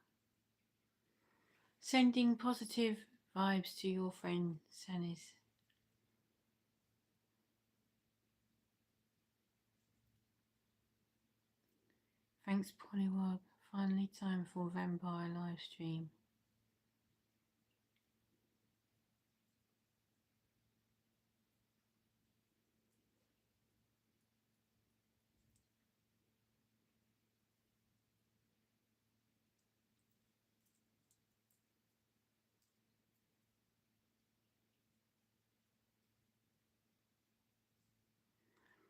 [SPEAKER 1] Sending positive vibes to your friend, Sanis. Thanks, Pollywog. Finally time for vampire live stream.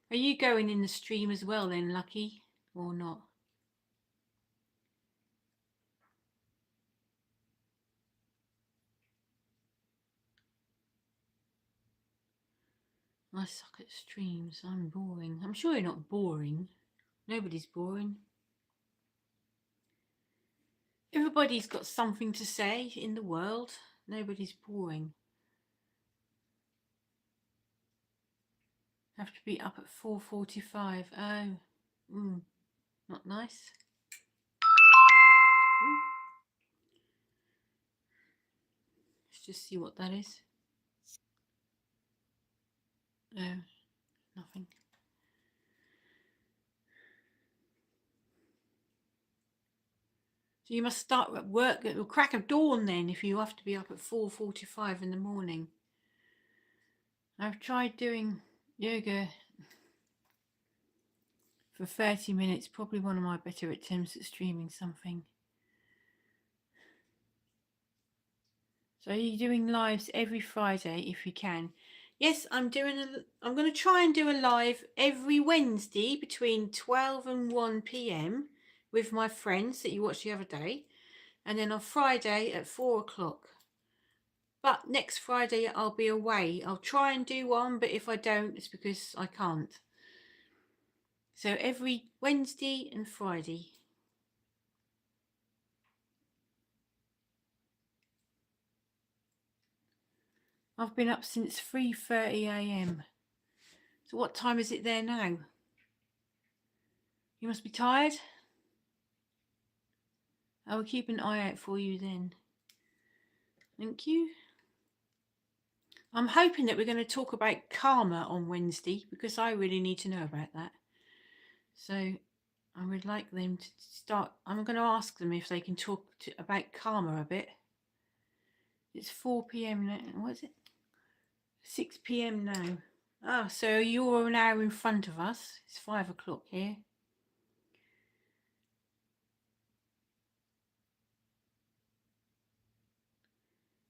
[SPEAKER 1] Are you going in the stream as well then, Lucky, or not? I suck at streams. I'm boring. I'm sure you're not boring. Nobody's boring. Everybody's got something to say in the world. Nobody's boring. Have to be up at 4:45. Oh, not nice. Ooh. Let's just see what that is. Oh, nothing. So you must start at work at the crack of dawn then, if you have to be up at 4:45 in the morning. I've tried doing yoga for 30 minutes, probably one of my better attempts at streaming something. So are you doing lives every Friday if you can? Yes, I'm going to try and do a live every Wednesday between 12 and 1 p.m. with my friends that you watched the other day. And then on Friday at 4 o'clock. But next Friday I'll be away. I'll try and do one, but if I don't, it's because I can't. So every Wednesday and Friday. I've been up since 3:30 a.m. So what time is it there now? You must be tired. I will keep an eye out for you then. Thank you. I'm hoping that we're going to talk about karma on Wednesday because I really need to know about that. So I would like them to start. I'm going to ask them if they can talk about karma a bit. It's 4 p.m. now. What is it? 6 p.m. now. Ah, so you're an hour in front of us. It's 5 o'clock here.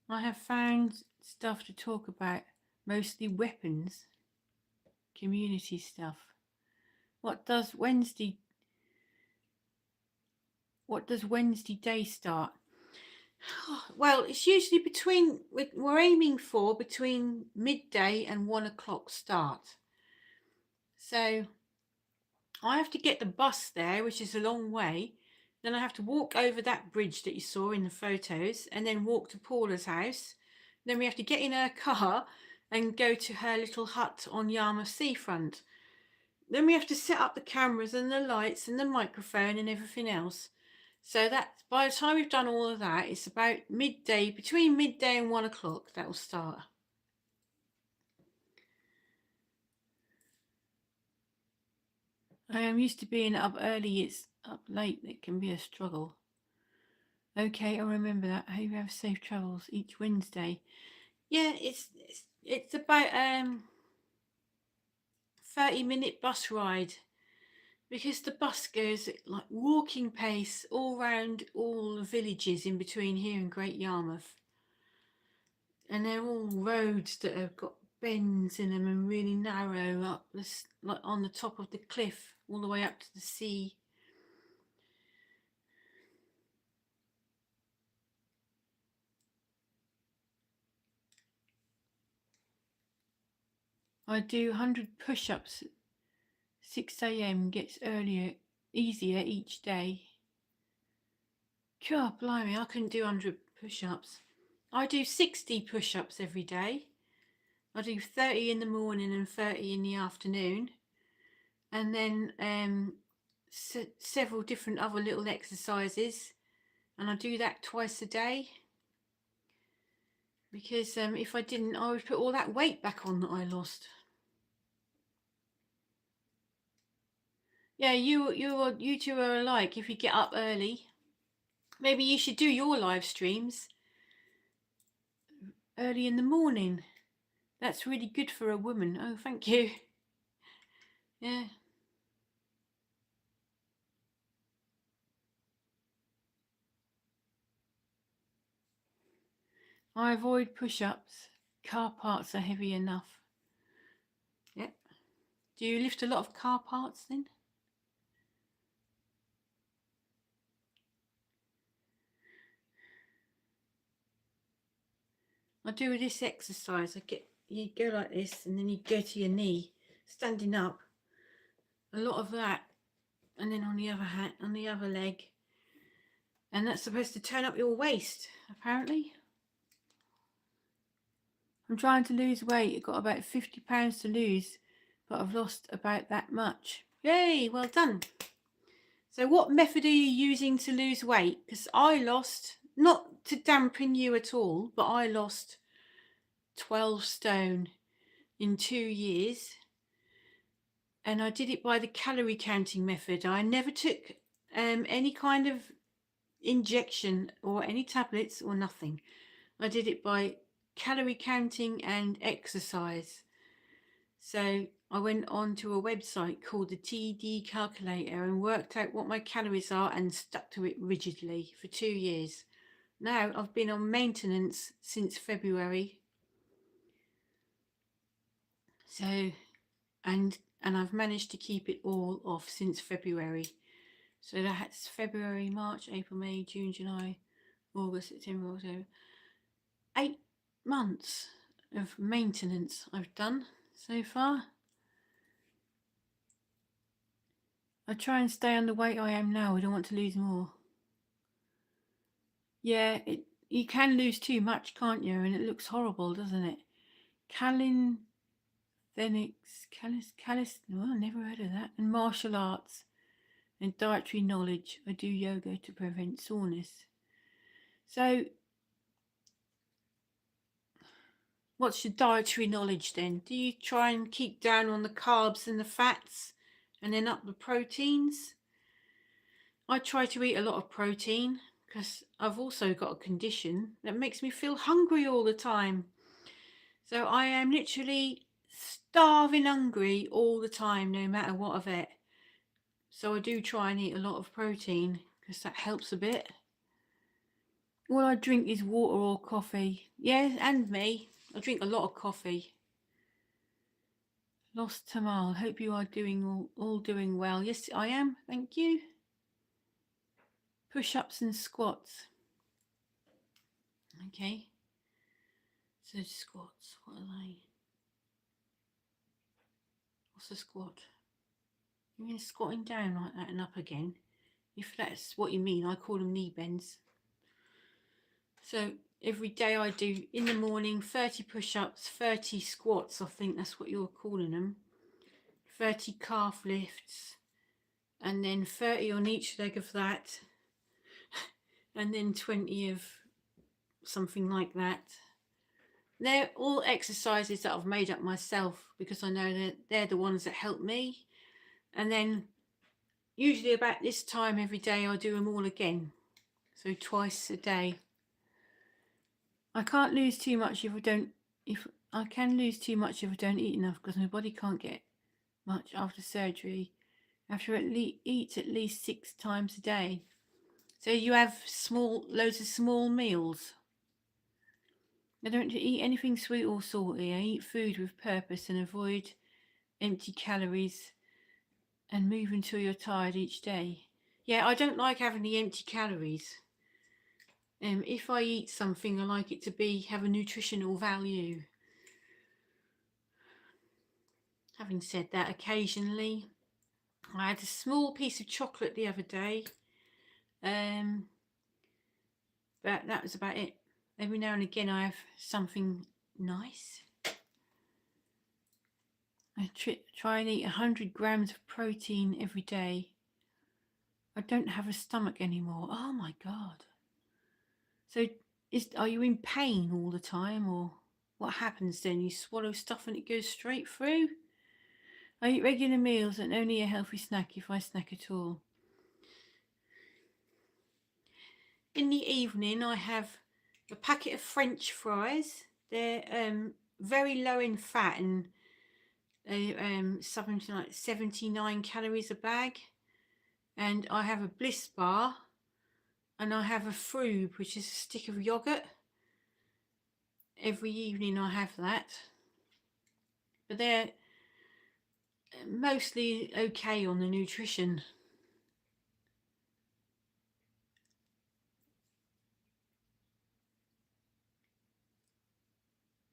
[SPEAKER 1] I have found stuff to talk about, mostly weapons, community stuff. What does Wednesday day start? Well, it's usually we're aiming for between midday and 1 o'clock start. So I have to get the bus there, which is a long way. Then I have to walk over that bridge that you saw in the photos and then walk to Paula's house. Then we have to get in her car and go to her little hut on Yarmouth seafront. Then we have to set up the cameras and the lights and the microphone and everything else. So that by the time we've done all of that, it's about midday, between midday and 1 o'clock that will start. I am used to being up early. It's up late. It can be a struggle. Okay, I'll remember that. I hope you have safe travels each Wednesday. Yeah, it's about 30-minute bus ride because the bus goes at like walking pace all round all the villages in between here and Great Yarmouth. And they're all roads that have got bends in them and really narrow up this, like on the top of the cliff all the way up to the sea. I do 100 push-ups at 6 a.m. gets easier each day. God blimey, I couldn't do 100 push-ups. I do 60 push-ups every day. I do 30 in the morning and 30 in the afternoon. And then several different other little exercises, and I do that twice a day, because if I didn't, I would put all that weight back on that I lost. Yeah, you two are alike. If you get up early, maybe you should do your live streams early in the morning. That's really good for a woman. Oh, thank you. Yeah. I avoid push-ups. Car parts are heavy enough. Yep. Do you lift a lot of car parts then? I do this exercise. You go like this, and then you go to your knee, standing up. A lot of that, and then on the other hand, on the other leg, and that's supposed to turn up your waist, apparently. I'm trying to lose weight. I've got about 50 pounds to lose, but I've lost about that much. Yay, well done. So what method are you using to lose weight? Because I lost, not to dampen you at all, but I lost 12 stone in 2 years. And I did it by the calorie counting method. I never took any kind of injection or any tablets or nothing. I did it by calorie counting and exercise. So I went on to a website called the TD calculator and worked out what my calories are and stuck to it rigidly for 2 years. Now I've been on maintenance since February. So, and I've managed to keep it all off since February. So that's February, March, April, May, June, July, August, September, October. 8 months of maintenance I've done so far. I try and stay on the weight I am now. I don't want to lose more. Yeah, you can lose too much, can't you? And it looks horrible, doesn't it? Calisthenics, oh, I never heard of that. And martial arts and dietary knowledge. I do yoga to prevent soreness. So, what's your dietary knowledge then? Do you try and keep down on the carbs and the fats and then up the proteins? I try to eat a lot of protein because I've also got a condition that makes me feel hungry all the time. So I am literally starving hungry all the time, no matter what I've ate. So I do try and eat a lot of protein because that helps a bit. All I drink is water or coffee. Yeah, and me. I drink a lot of coffee. Lost Tamal. Hope you are doing all doing well. Yes, I am. Thank you. Push-ups and squats. Okay. So squats, what are they? What's a squat? You mean squatting down like that and up again? If that's what you mean, I call them knee bends. So every day I do, in the morning, 30 push-ups, 30 squats, I think that's what you're calling them, 30 calf lifts, and then 30 on each leg of that, and then 20 of something like that. They're all exercises that I've made up myself because I know that they're the ones that help me. And then usually about this time every day I do them all again. So twice a day. I can't lose too much if I can lose too much if I don't eat enough because my body can't get much after surgery. I have to eat at least 6 times a day. So you have loads of small meals. I don't eat anything sweet or salty. I eat food with purpose and avoid empty calories and move until you're tired each day. Yeah, I don't like having the empty calories. If I eat something, I like it to have a nutritional value. Having said that, occasionally I had a small piece of chocolate the other day, but that was about it. Every now and again I have something nice. I try and eat 100 grams of protein every day. I don't have a stomach anymore. Oh my God. So are you in pain all the time, or what happens then? You swallow stuff and it goes straight through? I eat regular meals and only a healthy snack if I snack at all. In the evening, I have a packet of French fries. They're very low in fat and something like 79 calories a bag. And I have a Bliss bar, and I have a Frube, which is a stick of yogurt. Every evening I have that. But they're mostly okay on the nutrition.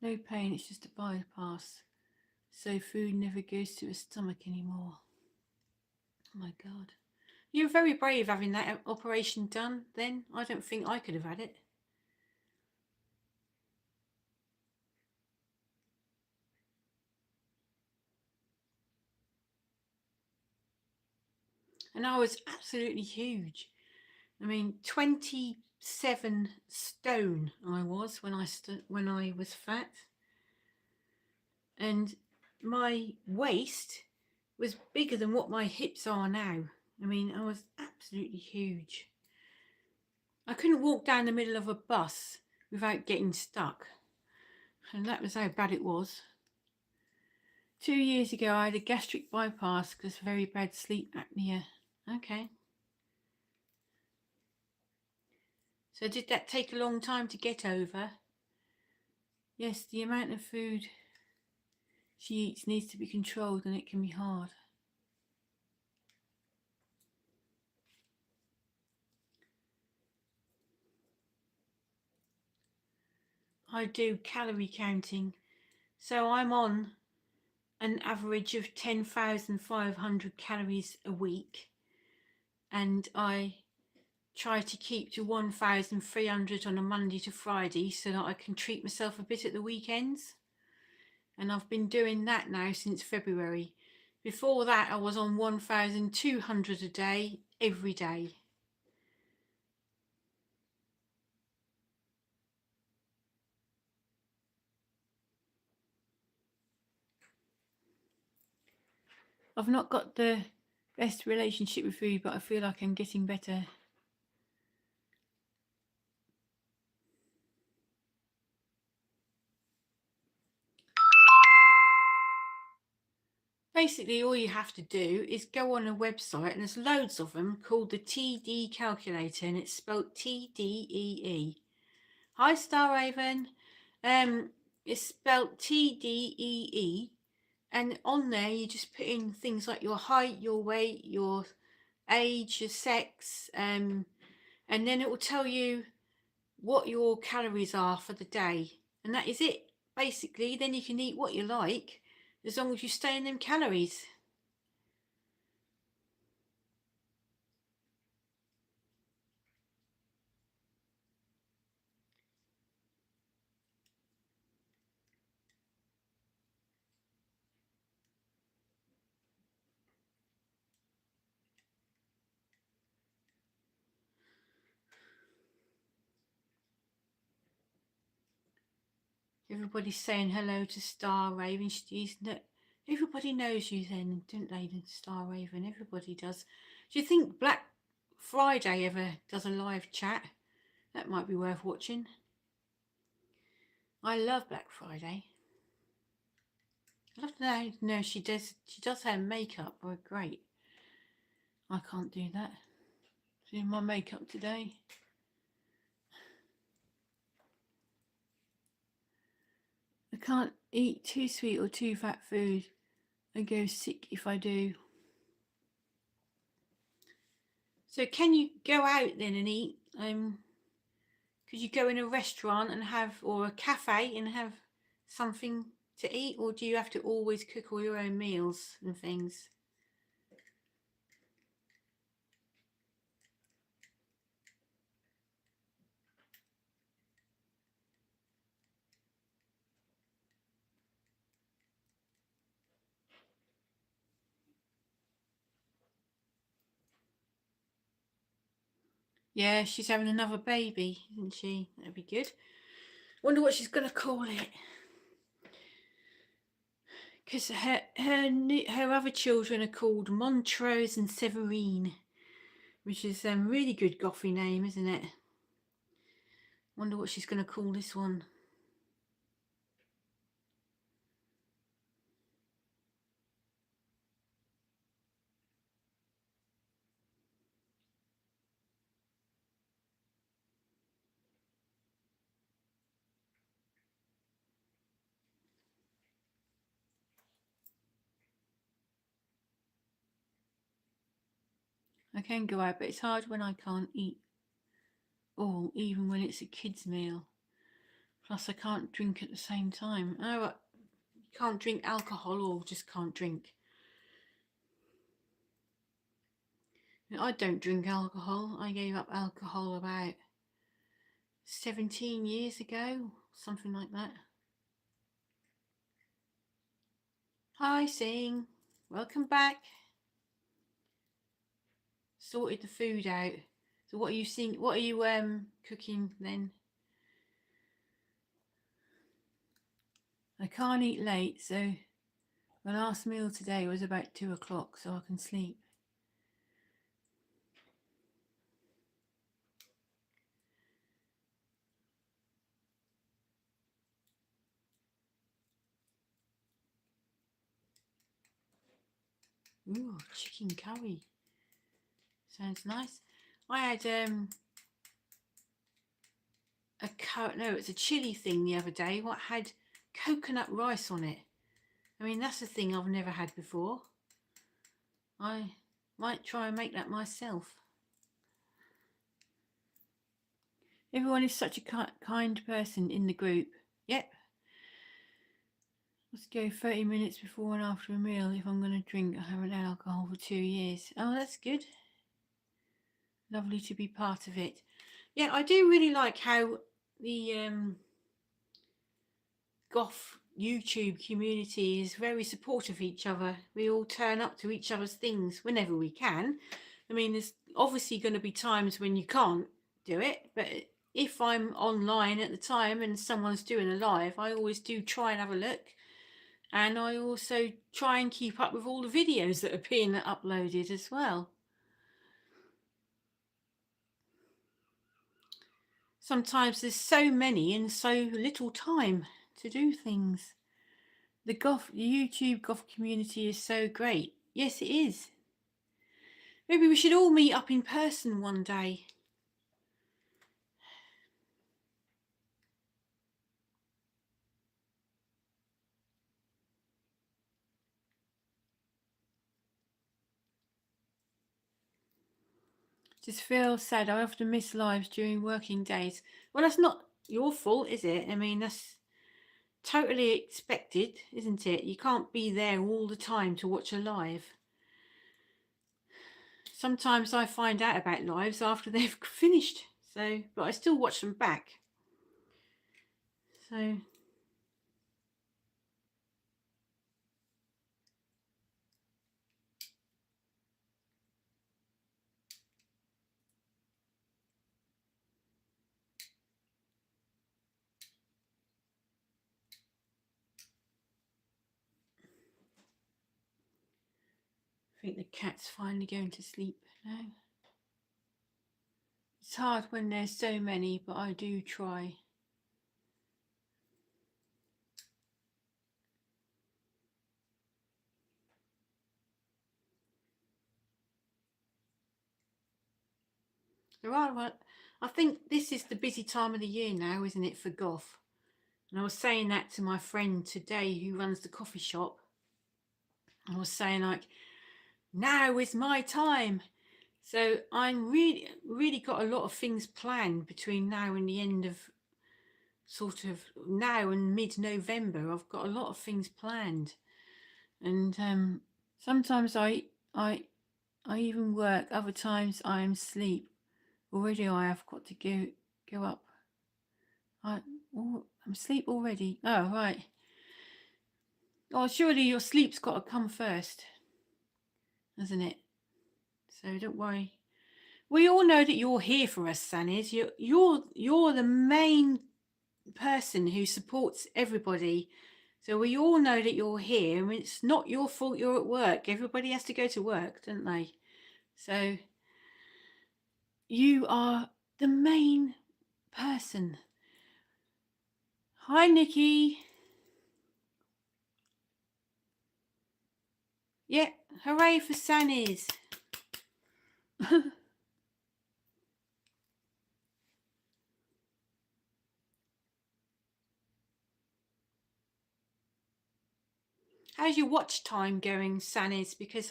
[SPEAKER 1] No pain, it's just a bypass. So food never goes to the stomach anymore. Oh my God. You're very brave having that operation done then. I don't think I could have had it. And I was absolutely huge. I mean, 27 stone I was when I was fat. And my waist was bigger than what my hips are now. I mean, I was absolutely huge. I couldn't walk down the middle of a bus without getting stuck. And that was how bad it was. 2 years ago, I had a gastric bypass because of very bad sleep apnea. Okay. So did that take a long time to get over? Yes, the amount of food she eats needs to be controlled, and it can be hard. I do calorie counting. So I'm on an average of 10,500 calories a week, and I try to keep to 1,300 on a Monday to Friday so that I can treat myself a bit at the weekends. And I've been doing that now since February. Before that, I was on 1,200 a day, every day. I've not got the best relationship with food, but I feel like I'm getting better. Basically, all you have to do is go on a website, and there's loads of them, called the TD calculator, and it's spelled TDEE. Hi, Star Raven. It's spelled TDEE, and on there you just put in things like your height, your weight, your age, your sex, and then it will tell you what your calories are for the day, and that is it. Basically, then you can eat what you like as long as you stay in them calories. Everybody's saying hello to Star Raven. Everybody knows you then, don't they, Star Raven? Everybody does. Do you think Black Friday ever does a live chat? That might be worth watching. I love Black Friday. I love to know she does her makeup. Oh, great. I can't do that. Doing my makeup today. I can't eat too sweet or too fat food. I go sick if I do. So can you go out then and eat? Could you go in a restaurant and or a cafe and have something to eat, or do you have to always cook all your own meals and things? Yeah, she's having another baby, isn't she? That'd be good. Wonder what she's going to call it. Because her other children are called Montrose and Severine, which is a really good gothy name, isn't it? Wonder what she's going to call this one. I can go out, but it's hard when I can't eat all, even when it's a kid's meal. Plus, I can't drink at the same time. Oh, you can't drink alcohol or just can't drink. I don't drink alcohol. I gave up alcohol about 17 years ago, something like that. Hi, Sing. Welcome back. Sorted the food out. So what are you seeing? What are you cooking then? I can't eat late, so my last meal today was about 2 o'clock, so I can sleep. Ooh, chicken curry. Sounds nice. I had it's a chili thing the other day. What had coconut rice on it? I mean, that's a thing I've never had before. I might try and make that myself. Everyone is such a kind person in the group. Yep. Let's go 30 minutes before and after a meal if I'm going to drink. I haven't had alcohol for 2 years. Oh, that's good. Lovely to be part of it. Yeah, I do really like how the Goth YouTube community is very supportive of each other. We all turn up to each other's things whenever we can. I mean, there's obviously going to be times when you can't do it, but if I'm online at the time and someone's doing a live, I always do try and have a look. And I also try and keep up with all the videos that are being uploaded as well. Sometimes there's so many and so little time to do things. The YouTube Goth community is so great. Yes, it is. Maybe we should all meet up in person one day. Just feel sad. I often miss lives during working days. Well, that's not your fault, is it? I mean, that's totally expected, isn't it? You can't be there all the time to watch a live. Sometimes I find out about lives after they've finished, but I still watch them back. So I think the cat's finally going to sleep now. It's hard when there's so many, but I do try. I think this is the busy time of the year now, isn't it, for Goth? And I was saying that to my friend today who runs the coffee shop. I was saying, like, now is my time. So I'm really got a lot of things planned between now and the end of sort of now and mid-November. I've got a lot of things planned. And sometimes I even work, other times I am asleep. Already I have got to go up. I'm asleep already. Oh, right. Oh, surely your sleep's got to come first, hasn't it? So don't worry. We all know that you're here for us, Sannies. You're the main person who supports everybody. So we all know that you're here. I mean, it's not your fault you're at work. Everybody has to go to work, don't they? So you are the main person. Hi, Nikki. Yeah, hooray for Sannies. How's your watch time going, Sannies? Because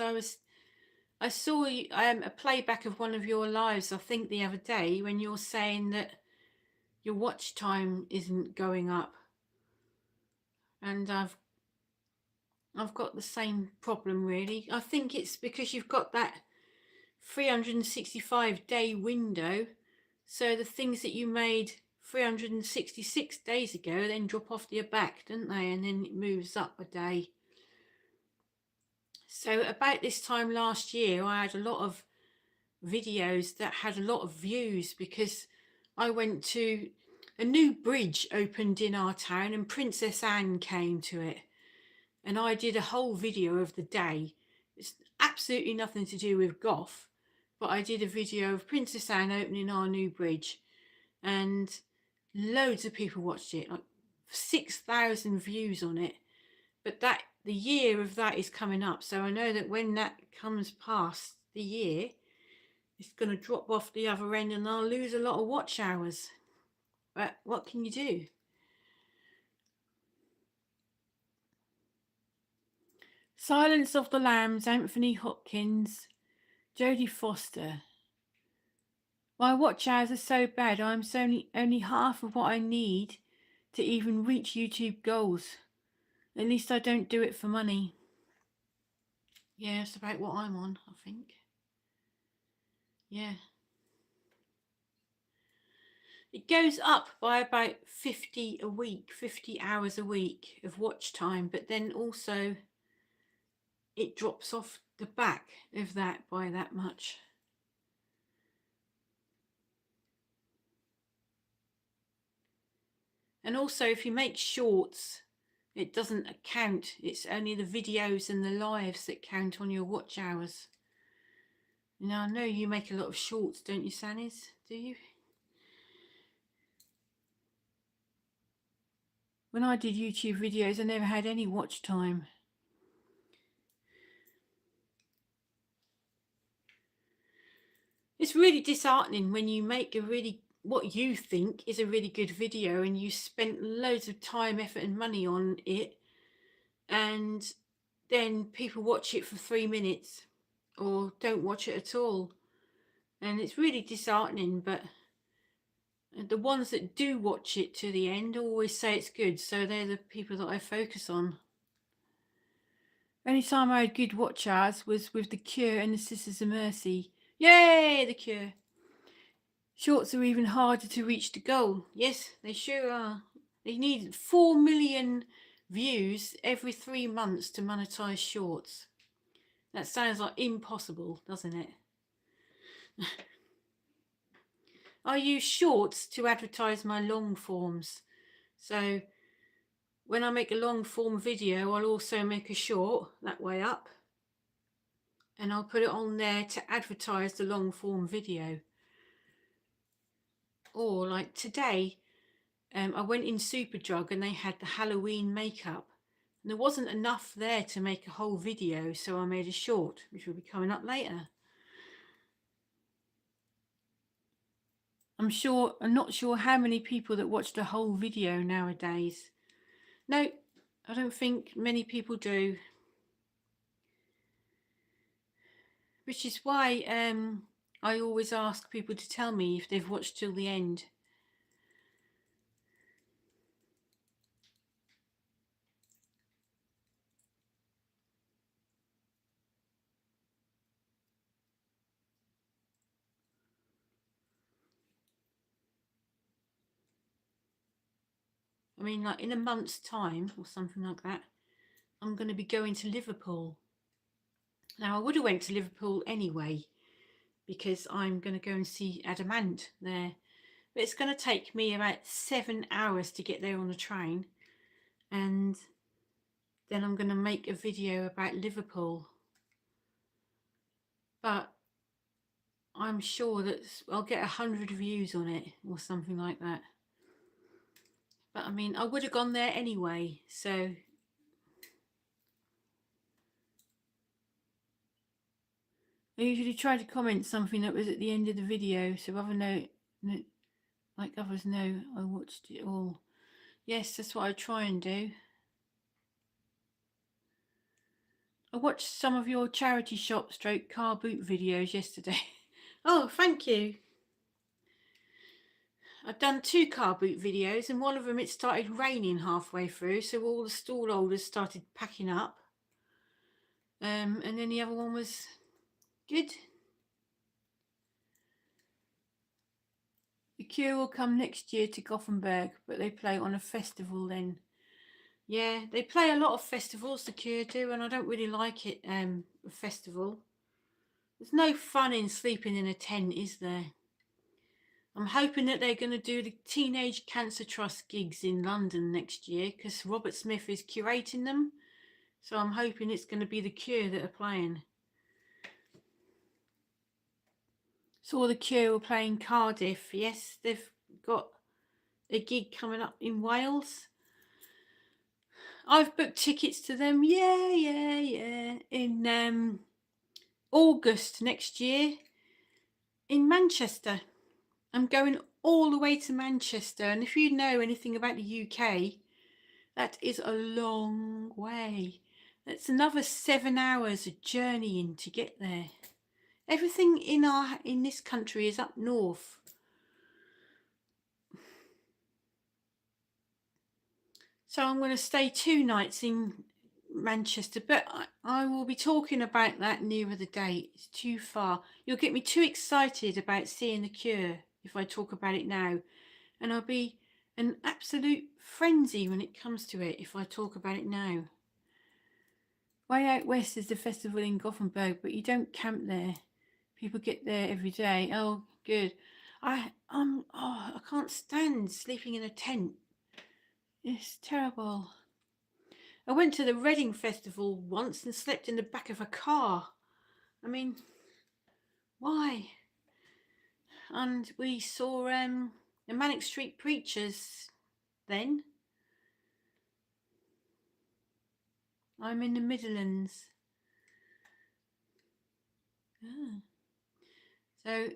[SPEAKER 1] I saw a playback of one of your lives, I think the other day, when you're saying that your watch time isn't going up, and I've got the same problem really. I think it's because you've got that 365-day window, so the things that you made 366 days ago then drop off to your back, don't they? And then it moves up a day. So about this time last year, I had a lot of videos that had a lot of views because I went to a new bridge opened in our town and Princess Anne came to it, and I did a whole video of the day. It's absolutely nothing to do with Goth, but I did a video of Princess Anne opening our new bridge, and loads of people watched it, like 6,000 views on it. But that the year of that is coming up, so I know that when that comes past the year, it's going to drop off the other end and I'll lose a lot of watch hours. But what can you do? Silence of the Lambs, Anthony Hopkins, Jodie Foster. My watch hours are so bad, I'm only half of what I need to even reach YouTube goals. At least I don't do it for money. Yeah, it's about what I'm on, I think. Yeah. It goes up by about 50 a week, 50 hours a week of watch time, but then also it drops off the back of that by that much. And also if you make shorts, it doesn't count. It's only the videos and the lives that count on your watch hours. Now I know you make a lot of shorts, don't you, Sannies? Do you? When I did YouTube videos, I never had any watch time. It's really disheartening when you make what you think is a really good video and you spent loads of time, effort and money on it, and then people watch it for 3 minutes or don't watch it at all. And it's really disheartening, but the ones that do watch it to the end always say it's good, so they're the people that I focus on. Only time I had good watch hours was with The Cure and the Sisters of Mercy. Yay, The Cure! Shorts are even harder to reach the goal. Yes, they sure are. They need 4 million views every 3 months to monetize shorts. That sounds like impossible, doesn't it? I use shorts to advertise my long forms. So when I make a long form video, I'll also make a short that way up, and I'll put it on there to advertise the long form video. Or like today, I went in Superdrug and they had the Halloween makeup. And there wasn't enough there to make a whole video, so I made a short, which will be coming up later. I'm not sure how many people that watched a whole video nowadays. No, I don't think many people do. Which is why I always ask people to tell me if they've watched till the end. I mean, like in a month's time or something like that, I'm going to be going to Liverpool. Now, I would have went to Liverpool anyway, because I'm going to go and see Adamant there. But it's going to take me about 7 hours to get there on the train, and then I'm going to make a video about Liverpool. But I'm sure that I'll get 100 views on it or something like that. But I mean, I would have gone there anyway, so I usually try to comment something that was at the end of the video so others know, like others know I watched it all. Yes, that's what I try and do. I watched some of your charity shop stroke car boot videos yesterday. Oh, thank you. I've done 2 car boot videos, and one of them it started raining halfway through, so all the stall holders started packing up. And then the other one was good. The Cure will come next year to Gothenburg, but they play on a festival then. Yeah, they play a lot of festivals, the Cure do, and I don't really like it, a festival. There's no fun in sleeping in a tent, is there? I'm hoping that they're going to do the Teenage Cancer Trust gigs in London next year, because Robert Smith is curating them. So I'm hoping it's going to be the Cure that are playing. Saw the Cure were playing Cardiff. Yes, they've got a gig coming up in Wales. I've booked tickets to them. Yeah. In August next year in Manchester. I'm going all the way to Manchester, and if you know anything about the UK, that is a long way. That's another 7 hours of journeying to get there. Everything in this country is up north. So I'm going to stay 2 nights in Manchester, but I will be talking about that nearer the date. It's too far. You'll get me too excited about seeing the Cure if I talk about it now, and I'll be an absolute frenzy when it comes to it if I talk about it now. Way Out West is the festival in Gothenburg, but you don't camp there. People get there every day. Oh, good. I can't stand sleeping in a tent. It's terrible. I went to the Reading Festival once and slept in the back of a car. I mean, why? And we saw the Manic Street Preachers then. I'm in the Midlands. Ah. So,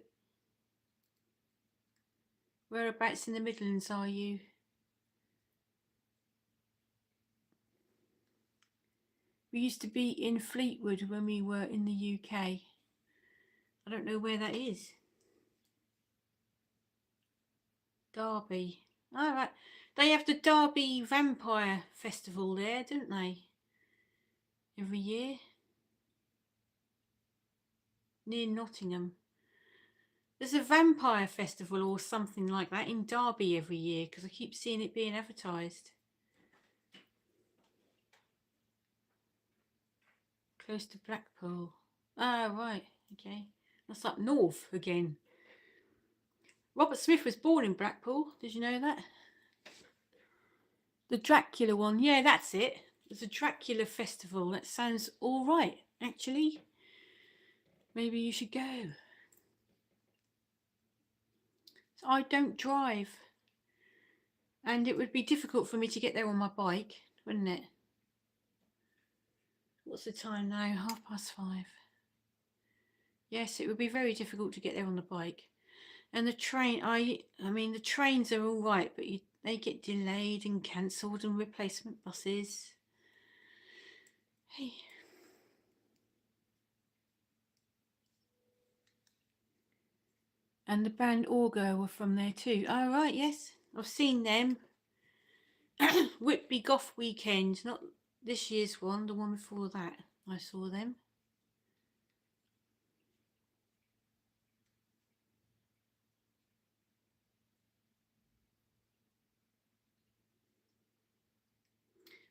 [SPEAKER 1] whereabouts in the Midlands are you? We used to be in Fleetwood when we were in the UK. I don't know where that is. Derby. All right. They have the Derby Vampire Festival there, don't they? Every year. Near Nottingham. There's a vampire festival or something like that in Derby every year, because I keep seeing it being advertised. Close to Blackpool. Ah, right. Okay. That's up north again. Robert Smith was born in Blackpool. Did you know that? The Dracula one. Yeah, that's it. There's a Dracula festival. That sounds all right, actually. Maybe you should go. So I don't drive. And it would be difficult for me to get there on my bike, wouldn't it? What's the time now? 5:30. Yes, it would be very difficult to get there on the bike. And the train, I mean, the trains are all right, but they get delayed and cancelled, and replacement buses. Hey. And the band Orgo were from there too. Oh, right, yes. I've seen them. Whitby Goth weekend, not this year's one, the one before that. I saw them.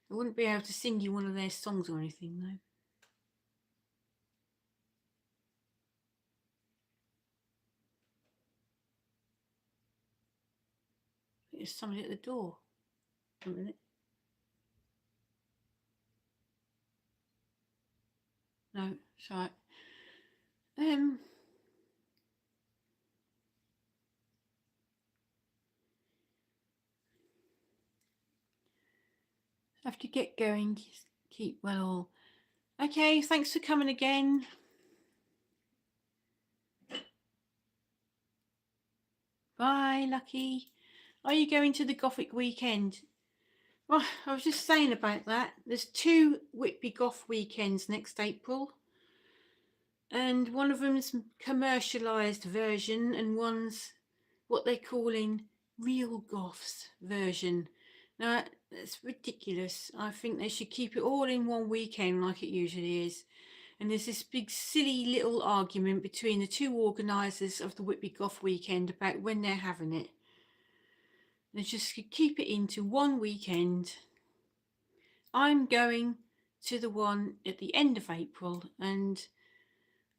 [SPEAKER 1] I wouldn't be able to sing you one of their songs or anything, though. There's somebody at the door. A minute. No, it's all right. Have to get going. Keep well. Okay, thanks for coming again. Bye, Lucky. Are you going to the Gothic weekend? Well, I was just saying about that. There's 2 Whitby Goth weekends next April. And one of them's commercialised version and one's what they're calling real Goths version. Now, that's ridiculous. I think they should keep it all in one weekend like it usually is. And there's this big silly little argument between the 2 organisers of the Whitby Goth weekend about when they're having it. They just keep it into one weekend. I'm going to the one at the end of April, and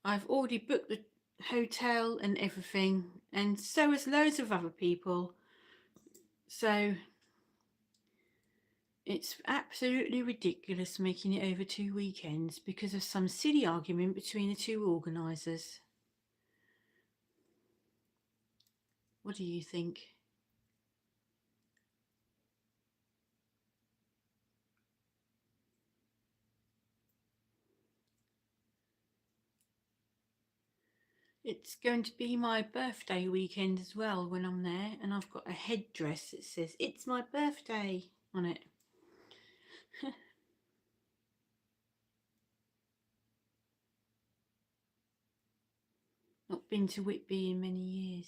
[SPEAKER 1] I've already booked the hotel and everything, and so has loads of other people. So it's absolutely ridiculous making it over 2 weekends because of some silly argument between the 2 organisers. What do you think? It's going to be my birthday weekend as well when I'm there, and I've got a headdress that says "It's my birthday" on it. Not been to Whitby in many years.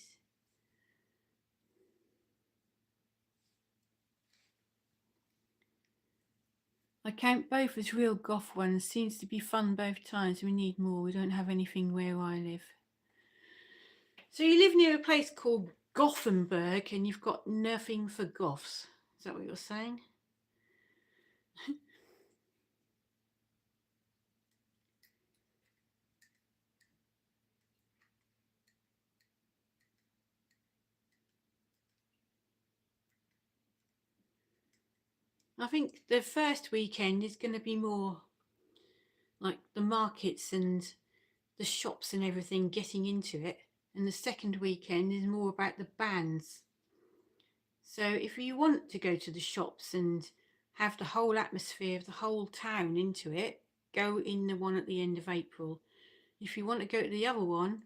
[SPEAKER 1] I count both as real Goth ones. Seems to be fun both times. We need more. We don't have anything where I live. So you live near a place called Gothenburg and you've got nothing for Goths. Is that what you're saying? I think the first weekend is going to be more like the markets and the shops and everything getting into it. And the second weekend is more about the bands. So if you want to go to the shops and have the whole atmosphere of the whole town into it, go in the one at the end of April. If you want to go to the other one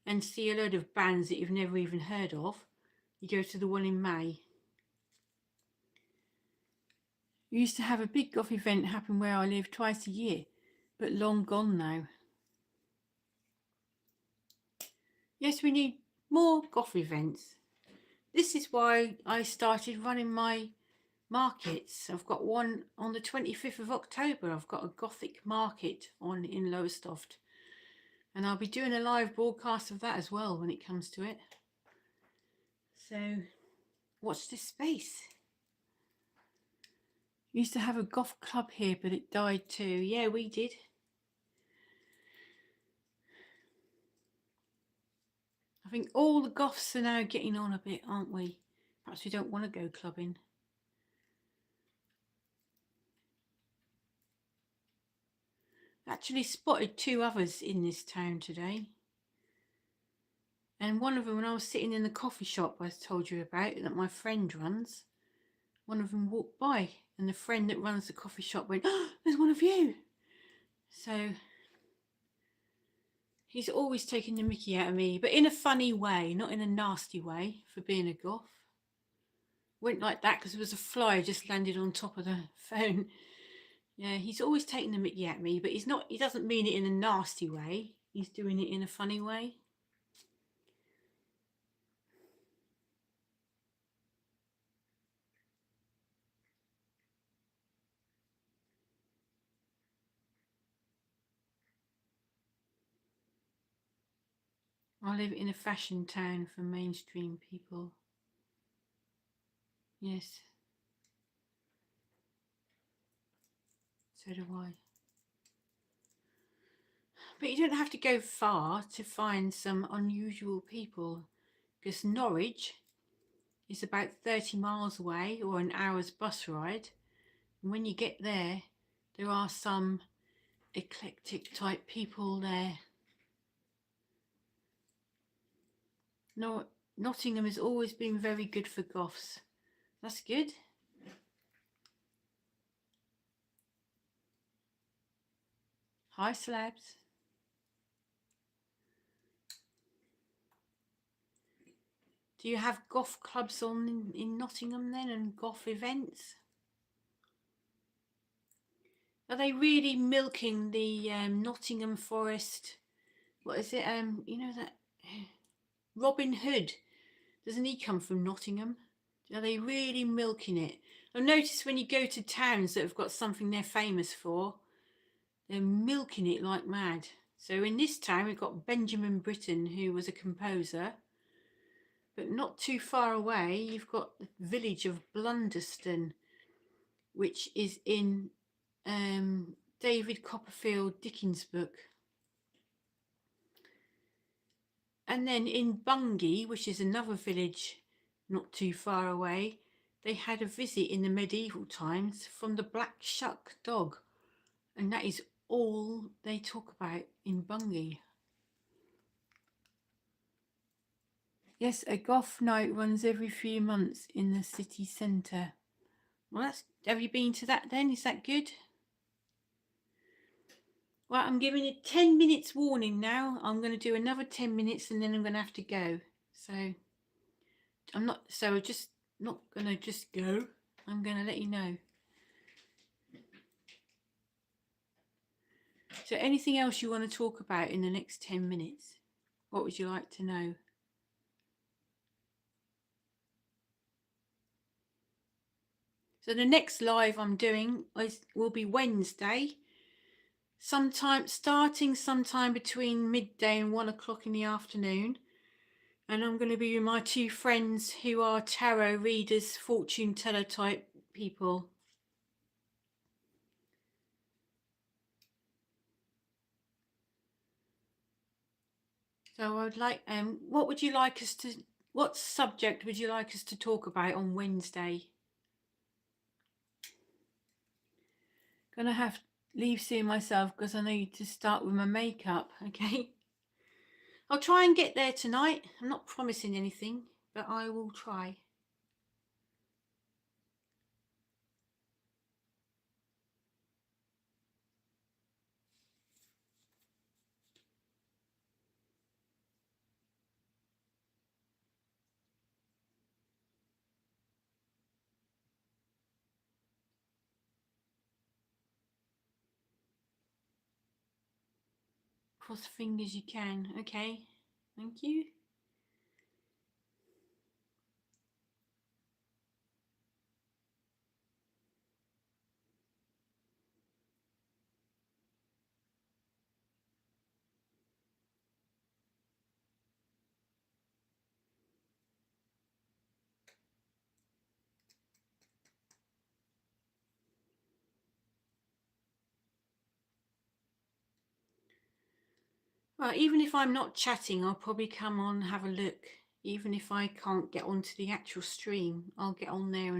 [SPEAKER 1] and see a load of bands that you've never even heard of, you go to the one in May. We used to have a big goth event happen where I live twice a year, but long gone now. Yes, we need more goth events. This is why I started running my markets. I've got one on the 25th of October. I've got a Gothic market on in Lowestoft. And I'll be doing a live broadcast of that as well when it comes to it. So watch this space. We used to have a goth club here, but it died too. Yeah, we did. I think all the goths are now getting on a bit, aren't we? Perhaps we don't want to go clubbing. Actually spotted 2 others in this town today. And one of them, when I was sitting in the coffee shop I told you about that my friend runs, one of them walked by and the friend that runs the coffee shop went, "Oh, there's one of you." So he's always taking the mickey out of me, but in a funny way, not in a nasty way for being a goth. Went like that because there was a fly just landed on top of the phone. Yeah, he's always taking the mickey at me, but he doesn't mean it in a nasty way. He's doing it in a funny way. I live in a fashion town for mainstream people. Yes. So do I. But you don't have to go far to find some unusual people, because Norwich is about 30 miles away, or an hour's bus ride. And when you get there, there are some eclectic type people there. No, Nottingham has always been very good for goths. That's good. Hi, Slabs. Do you have goth clubs on in Nottingham then, and goth events? Are they really milking the Nottingham Forest? What is it? You know that Robin Hood? Doesn't he come from Nottingham? Are they really milking it? I've noticed when you go to towns that have got something they're famous for, they're milking it like mad. So in this town, we've got Benjamin Britten, who was a composer. But not too far away, you've got the village of Blunderston, which is in David Copperfield Dickens' book. And then in Bungay, which is another village not too far away, they had a visit in the medieval times from the black shuck dog. And that is all they talk about in Bungay. Yes, a goth night runs every few months in the city centre. Well, have you been to that then? Is that good? Well, I'm giving it 10 minutes warning now. I'm going to do another 10 minutes and then I'm going to have to go. So I'm just not going to just go. I'm going to let you know. So anything else you want to talk about in the next 10 minutes? What would you like to know? So the next live I'm doing will be Wednesday, starting sometime between midday and 1 o'clock in the afternoon. And I'm going to be with my two friends who are tarot readers, fortune teller type people. So I would like, what subject would you like us to talk about on Wednesday? Gonna have to leave soon myself because I need to start with my makeup, okay? I'll try and get there tonight. I'm not promising anything, but I will try. Cross fingers you can, okay? Thank you. Well, even if I'm not chatting, I'll probably come on and have a look. Even if I can't get onto the actual stream, I'll get on there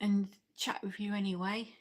[SPEAKER 1] and chat with you anyway.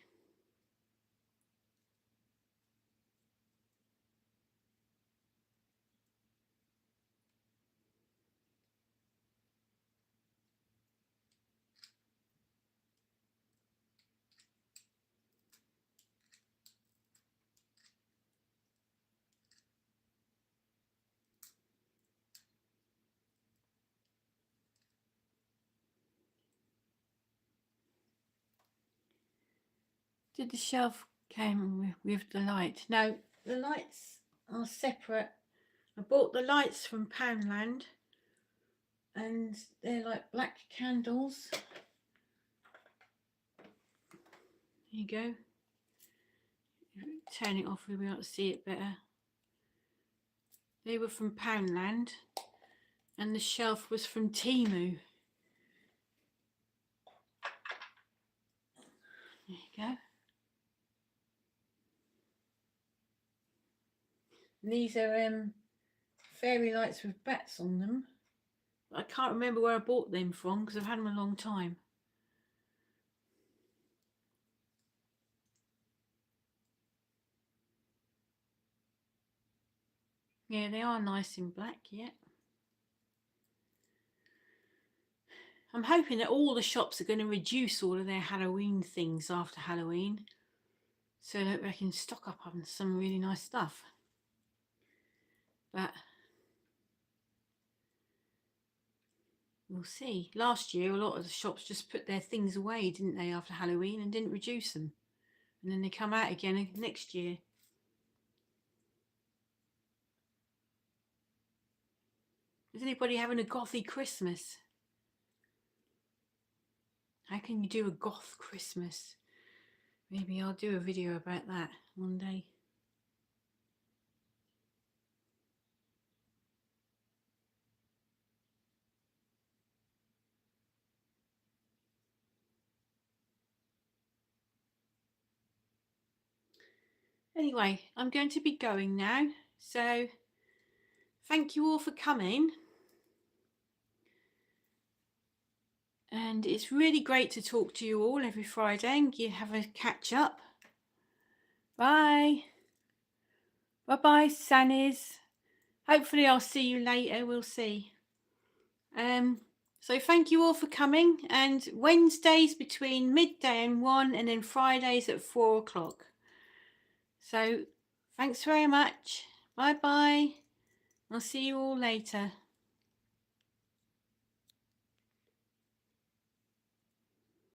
[SPEAKER 1] Did the shelf came with the light? No, the lights are separate. I bought the lights from Poundland and they're like black candles. There you go. Turn it off, we'll be able to see it better. They were from Poundland and the shelf was from Temu. There you go. And these are fairy lights with bats on them. I can't remember where I bought them from because I've had them a long time. Yeah, they are nice in black, yeah. I'm hoping that all the shops are going to reduce all of their Halloween things after Halloween so that they can stock up on some really nice stuff. But we'll see. Last year, a lot of the shops just put their things away, didn't they, after Halloween and didn't reduce them. And then they come out again next year. Is anybody having a gothy Christmas? How can you do a goth Christmas? Maybe I'll do a video about that one day. Anyway, I'm going to be going now. So thank you all for coming. And it's really great to talk to you all every Friday and you have a catch up. Bye. Bye-bye, Sannies. Hopefully I'll see you later. We'll see. So thank you all for coming. And Wednesdays between midday and 1 and then Fridays at 4 o'clock. So thanks very much. Bye-bye. I'll see you all later.